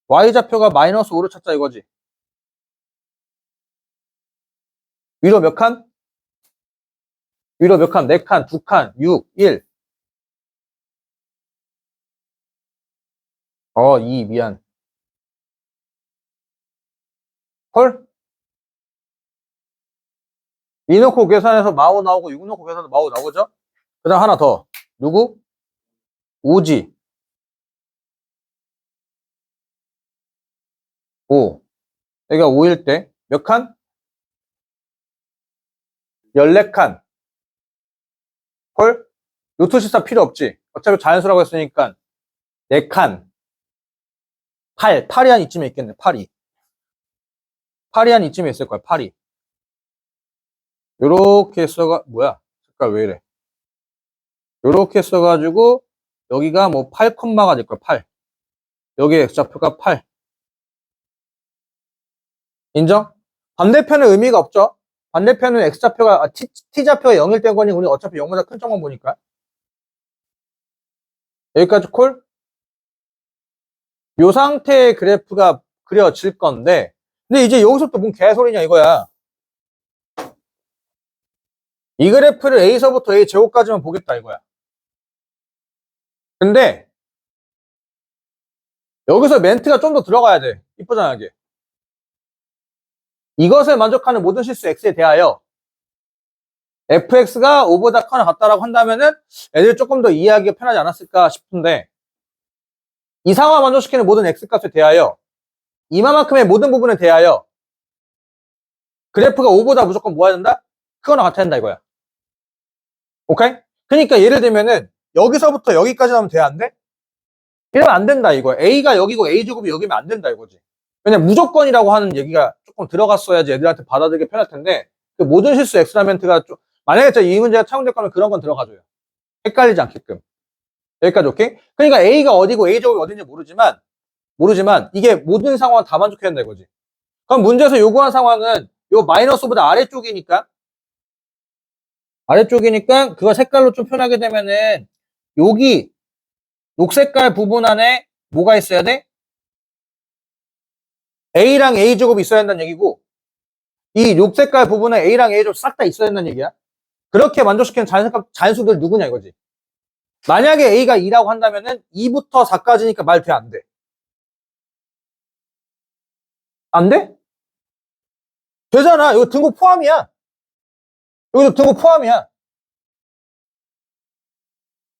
y좌표가 마이너스 5를 찾자 이거지. 위로 몇 칸? 위로 몇 칸? 4칸, 2칸, 6, 1. 2, 미안. 헐? 2 넣고 계산해서 마오 나오고 6 넣고 계산해서 마오 나오죠? 그 다음 하나 더. 누구? 5지. 5. 여기가 5일 때 몇 칸? 14칸. 헐? 요토시사 필요 없지. 어차피 자연수라고 했으니까 4칸. 8이 한 이쯤에 있겠네. 8이 한 이쯤에 있을 거야. 8이. 요렇게 써가 뭐야? 색깔 왜 이래? 요렇게 써가지고 여기가 뭐 8컴마가 될 거야. 8. 여기 X좌표가 8. 인정? 반대편은 의미가 없죠? 반대편은 X좌표가, T좌표가 0일 때 거니 우리 어차피 0보다 큰 쪽만 보니까. 여기까지 콜? 요 상태의 그래프가 그려질 건데, 근데 이제 여기서부터 뭔 개소리냐 이거야. 이 그래프를 A서부터 A 제곱까지만 보겠다 이거야. 근데 여기서 멘트가 좀 더 들어가야 돼. 이쁘잖아 이게. 이것을 만족하는 모든 실수 X에 대하여 fx가 5보다 커나 같다라고 한다면은 애들이 조금 더 이해하기가 편하지 않았을까 싶은데, 이 상황을 만족시키는 모든 x값에 대하여 이마만큼의 모든 부분에 대하여 그래프가 5보다 무조건 뭐 해야 된다? 크거나 같아야 된다 이거야. 오케이? 그러니까 예를 들면은 여기서부터 여기까지 하면 돼? 안 돼? 이러면 안 된다 이거야. a가 여기고 a제곱이 여기면 안 된다 이거지. 왜냐면 무조건이라고 하는 얘기가 조금 들어갔어야지 애들한테 받아들이기 편할 텐데, 그 모든 실수 엑스라멘트가 좀, 만약에 이 문제가 차용될 거면 그런 건 들어가줘요. 헷갈리지 않게끔. 여기까지 오케이? 그러니까 A가 어디고 A제곱이 어딘지 모르지만 이게 모든 상황은 다 만족해야 된다 이거지. 그럼 문제에서 요구한 상황은 요 마이너스보다 아래쪽이니까 그거 색깔로 좀 표현하게 되면은 여기 녹색깔 부분 안에 뭐가 있어야 돼? A랑 A제곱이 있어야 한다는 얘기고, 이 녹색깔 부분에 A랑 A제곱 싹 다 있어야 한다는 얘기야. 그렇게 만족시키는 자연수들 누구냐 이거지. 만약에 A가 2라고 한다면은 2부터 4까지니까 말 돼 안 돼? 안 돼? 되잖아. 이거 등호 포함이야. 여기도 등호 포함이야.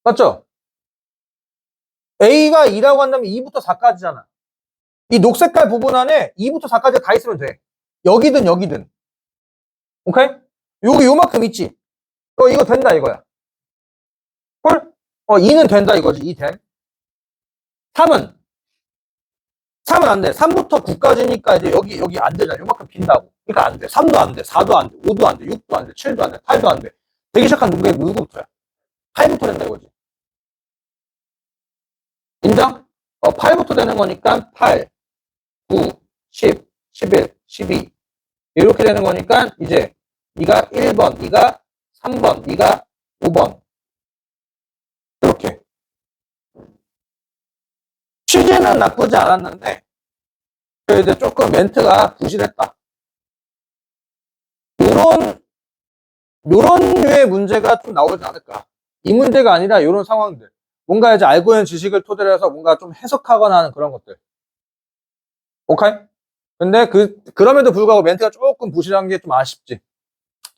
맞죠? A가 2라고 한다면 2부터 4까지잖아. 이 녹색깔 부분 안에 2부터 4까지 다 있으면 돼. 여기든 여기든. 오케이? 여기 요만큼 있지. 이거 된다 이거야. 헐? 2는 된다 이거지. 2 됨. 3은 안 돼. 3부터 9까지니까 이제 여기 안 되잖아. 요만큼 빈다고. 그러니까 안 돼. 3도 안 돼. 4도 안 돼. 5도 안 돼. 6도 안 돼. 7도 안 돼. 8도 안 돼. 되기 시작한 누구부터야? 8부터 된다 이거지. 인정? 8부터 되는 거니까 8, 9, 10, 11, 12 이렇게 되는 거니까 이제 네가 1번, 네가 3번, 네가 5번 이렇게. 취지는 나쁘지 않았는데 이제 조금 멘트가 부실했다. 이런 요런 류의 문제가 좀 나오지 않을까. 이 문제가 아니라 요런 상황들. 뭔가 이제 알고 있는 지식을 토대로 해서 뭔가 좀 해석하거나 하는 그런 것들. 오케이? 근데 그럼에도 불구하고 멘트가 조금 부실한 게 좀 아쉽지.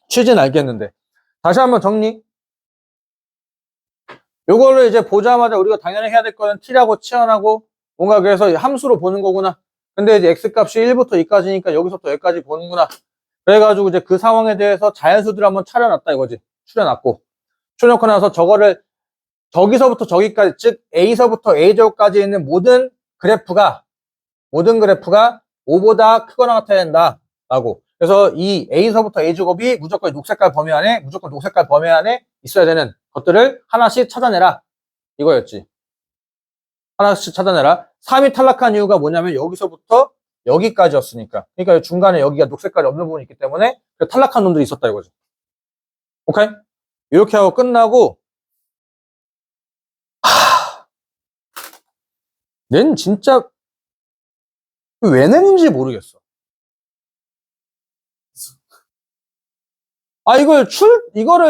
취지는 알겠는데. 다시 한번 정리. 요거를 이제 보자마자 우리가 당연히 해야 될 거는 t라고 치환하고 뭔가 그래서 함수로 보는 거구나. 근데 이제 x값이 1부터 2까지니까 여기서부터 여기까지 보는구나. 그래가지고 이제 그 상황에 대해서 자연수들을 한번 차려놨다 이거지. 추려놨고. 추려놓고 나서 저거를 저기서부터 저기까지, 즉 A서부터 A제곱까지 있는 모든 그래프가 5보다 크거나 같아야 된다. 라고. 그래서 이 A서부터 A제곱이 무조건 녹색깔 범위 안에 있어야 되는 것들을 하나씩 찾아내라. 이거였지. 하나씩 찾아내라. 3이 탈락한 이유가 뭐냐면 여기서부터 여기까지였으니까. 그러니까 중간에 여기가 녹색깔이 없는 부분이 있기 때문에 탈락한 놈들이 있었다 이거지. 오케이? 이렇게 하고 끝나고 nen 진짜 왜 내는지 모르겠어. 아, 이거를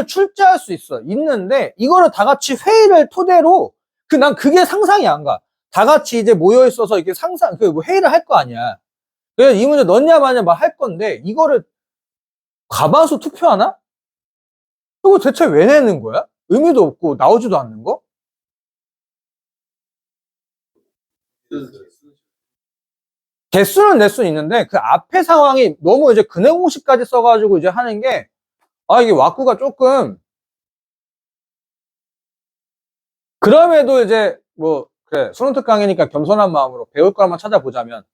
출제할 수 있어. 있는데, 이거를 다 같이 회의를 토대로, 난 그게 상상이 안 가. 다 같이 이제 모여있어서 이게 뭐 회의를 할 거 아니야. 그래서 이 문제 넣냐 마냐 막 할 건데, 이거를 과반수 투표하나? 이거 대체 왜 내는 거야? 의미도 없고, 나오지도 않는 거? 개수는 낼 수는 있는데, 그 앞에 상황이 너무 이제 근해 공식까지 써가지고 이제 하는 게, 이게 왁구가 조금, 그럼에도 이제, 뭐, 그래, 수능 특강이니까 겸손한 마음으로 배울 거 한번 찾아보자면,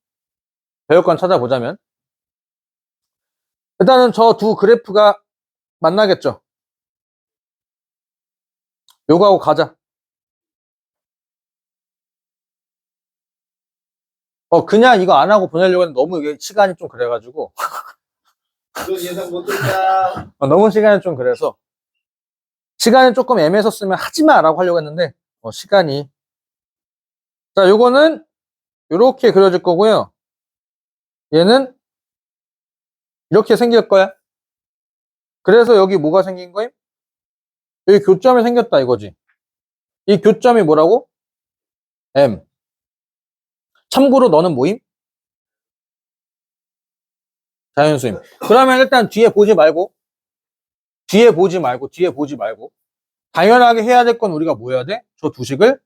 일단은 저 두 그래프가 만나겠죠. 요거하고 가자. 그냥 이거 안 하고 보내려고 했는데 너무 이게 시간이 좀 그래가지고. 이건 예상 못했다. 너무 시간이 좀 그래서. 시간이 조금 애매했었으면 하지 마라고 하려고 했는데, 시간이. 자, 요거는 요렇게 그려질 거고요. 얘는 이렇게 생길 거야. 그래서 여기 뭐가 생긴 거임? 여기 교점이 생겼다 이거지. 이 교점이 뭐라고? M. 참고로 너는 뭐임? 자연수임. 그러면 일단 뒤에 보지 말고. 당연하게 해야 될 건 우리가 뭐 해야 돼? 저 두 식을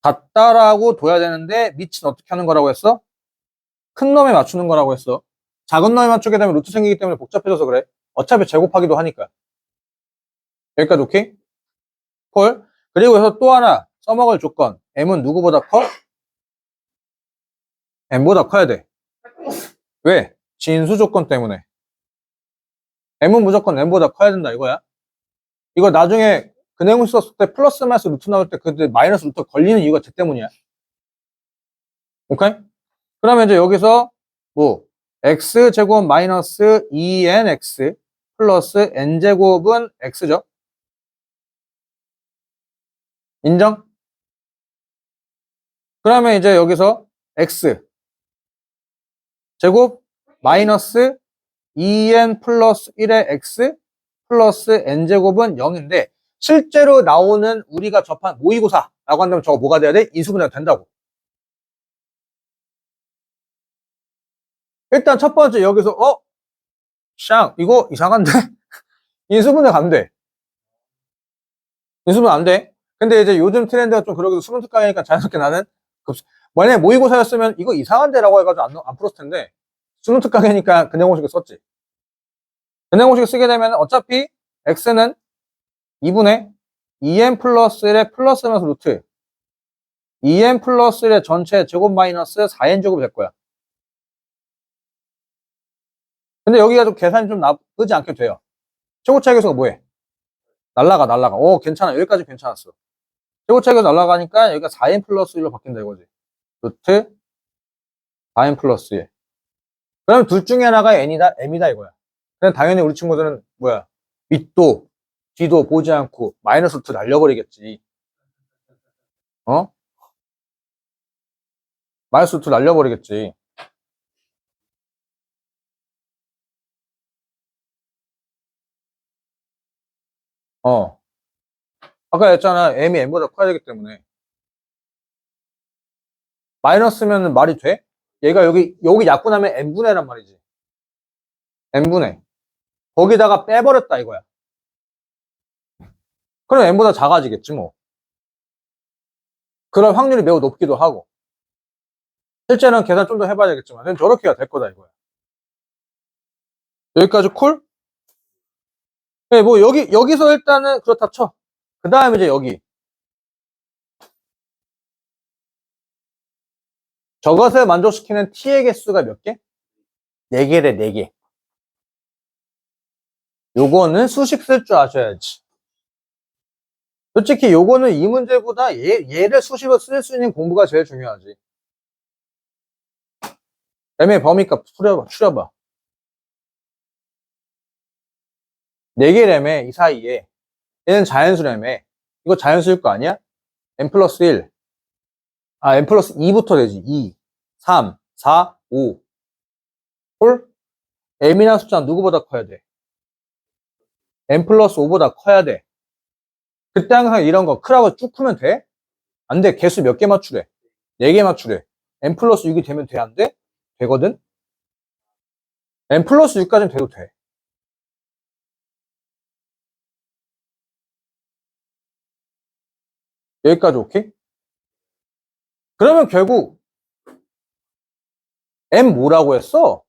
같다라고 둬야 되는데 밑은 어떻게 하는 거라고 했어? 큰 놈에 맞추는 거라고 했어. 작은 놈에 맞추게 되면 루트 생기기 때문에 복잡해져서 그래. 어차피 제곱하기도 하니까. 여기까지 오케이? 콜. 그리고 여기서 또 하나 써먹을 조건. m은 누구보다 커? m보다 커야 돼. 왜? 진수 조건 때문에. m은 무조건 m보다 커야 된다 이거야. 이거 나중에 그 내용 썼을 때 플러스 마이너스 루트 나올 때 그때 마이너스 루트 걸리는 이유가 쟤 때문이야. 오케이? 그러면 이제 여기서 뭐 x제곱 마이너스 2nx 플러스 n제곱은 x죠. 인정? 그러면 이제 여기서 x 제곱 마이너스 2n 플러스 1의 x 플러스 n제곱은 0인데 실제로 나오는 우리가 접한 모의고사라고 한다면 저거 뭐가 돼야 돼? 인수분해가 된다고. 일단 첫 번째 여기서 이거 이상한데? 인수분해 안 돼. 인수분해 안 돼. 근데 이제 요즘 트렌드가 좀 그러기도 수능 특강이니까 자연스럽게 나는 만약에 모의고사였으면 이거 이상한데 라고 해가지고 안 풀었을 텐데 수능 특강이니까 그냥 공식을 썼지. 그냥 공식을 쓰게 되면 어차피 x는 2분의 2n 플러스 1의 플러스 마이너스 루트 2n 플러스 1의 전체 제곱 마이너스 4n 제곱이 될 거야. 근데 여기가 좀 계산이 좀 나쁘지 않게 돼요. 최고 차계수가 뭐해? 날라가. 괜찮아. 여기까지 괜찮았어. 최고 차계수 날라가니까 여기가 4n 플러스 1로 바뀐다 이거지. 루트 4n 플러스 1. 그럼 둘 중에 하나가 n이다, m이다 이거야. 그냥 당연히 우리 친구들은 뭐야? 밑도, 뒤도 보지 않고 마이너스 루트 날려버리겠지. 마이너스 루트 날려버리겠지. 아까 했잖아. m이 n보다 커야 되기 때문에. 마이너스면 말이 돼? 얘가 여기 약분하면 n분의란 말이지. n분의. 거기다가 빼버렸다 이거야. 그럼 n보다 작아지겠지 뭐. 그럴 확률이 매우 높기도 하고. 실제는 계산 좀 더 해봐야 되겠지만 저렇게가 될 거다 이거야. 여기까지 콜? 네, 뭐 여기서 일단은 그렇다 쳐. 그 다음에 이제 여기. 저것을 만족시키는 t의 개수가 몇 개? 4개래, 4개. 요거는 수식 쓸 줄 아셔야지. 솔직히 요거는 이 문제보다 얘를 수식으로 쓸 수 있는 공부가 제일 중요하지. m의 범위값 추려봐. 4개라며, 이 사이에. 얘는 자연수라며. 이거 자연수일 거 아니야? n 플러스 1. n 플러스 2부터 되지. 2, 3, 4, 5. 홀? m이라는 숫자는 누구보다 커야 돼? n 플러스 5보다 커야 돼. 그때 항상 이런 거 크라고 쭉 크면 돼? 안 돼. 개수 몇 개 맞추래? 4개 맞추래. n 플러스 6이 되면 돼? 안 돼? 되거든? n 플러스 6까지는 돼도 돼. 여기까지 오케이? 그러면 결국 m 뭐라고 했어?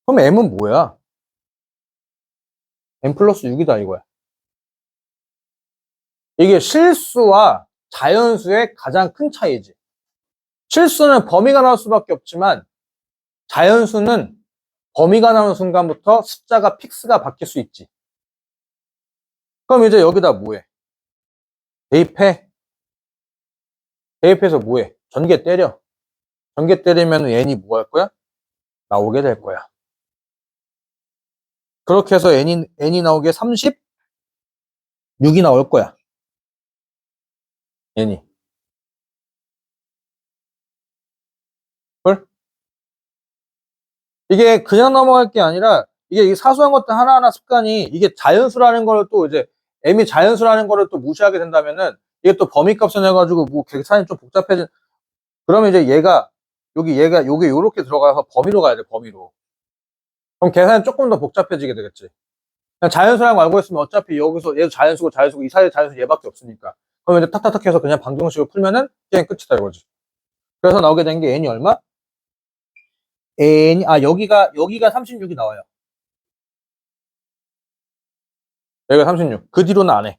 그럼 m은 뭐야? n 플러스 6이다 이거야. 이게 실수와 자연수의 가장 큰 차이지. 실수는 범위가 나올 수밖에 없지만 자연수는 범위가 나오는 순간부터 숫자가 픽스가 바뀔 수 있지. 그럼 이제 여기다 뭐해? 대입해. 대입해서 뭐해? 전개 때려. 전개 때리면 n이 뭐 할 거야? 나오게 될 거야. 그렇게 해서 n이 나오게 36이 나올 거야. n이. 헐? 이게 그냥 넘어갈 게 아니라 이게 사소한 것들 하나하나 습관이 이게 자연수라는 걸 또 이제 m이 자연수라는 거를 또 무시하게 된다면은 이게 또 범위값을 내가지고 뭐 계산이 좀 복잡해진 그러면 이제 얘가 요게 요렇게 들어가서 범위로 가야 돼 범위로. 그럼 계산이 조금 더 복잡해지게 되겠지. 그냥 자연수라는 거 알고 있으면 어차피 여기서 얘도 자연수고 이 사이에 자연수 얘밖에 없으니까. 그럼 이제 탁탁탁 해서 그냥 방정식으로 풀면은 게임 끝이다 이거지. 그래서 나오게 된 게 n이 얼마? 여기가 36이 나와요. 여기가 36. 그 뒤로는 안 해.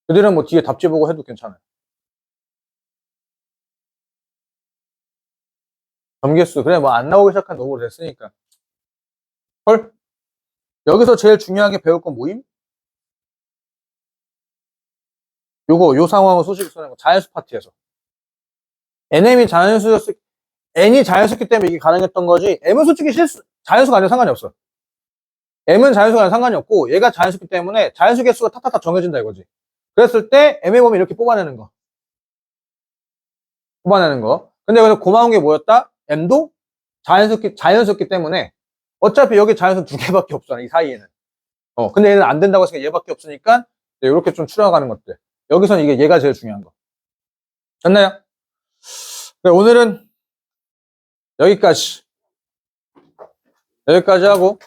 그 뒤로는 뭐 뒤에 답지 보고 해도 괜찮아요. 점개수. 그래, 뭐 안 나오기 시작한 너무 오래됐으니까. 헐? 여기서 제일 중요하게 배울 건 뭐임? 요 상황을 소식 쓰는 거. 자연수 파트에서. n이 자연수였기 때문에 이게 가능했던 거지. m은 솔직히 자연수가 아니라 상관이 없어. m은 자연수가 아니라 상관이 없고, 얘가 자연수기 때문에 자연수 개수가 탁탁탁 정해진다 이거지. 그랬을 때 m의 범위 이렇게 뽑아내는 거. 근데 여기서 고마운 게 뭐였다? m도 자연수였기 때문에 어차피 여기 자연수 2개밖에 없잖아, 이 사이에는. 근데 얘는 안 된다고 했으니까 얘밖에 없으니까 이렇게 좀 추려가는 것들. 여기서는 얘가 제일 중요한 거. 됐나요? 네, 오늘은 여기까지 하고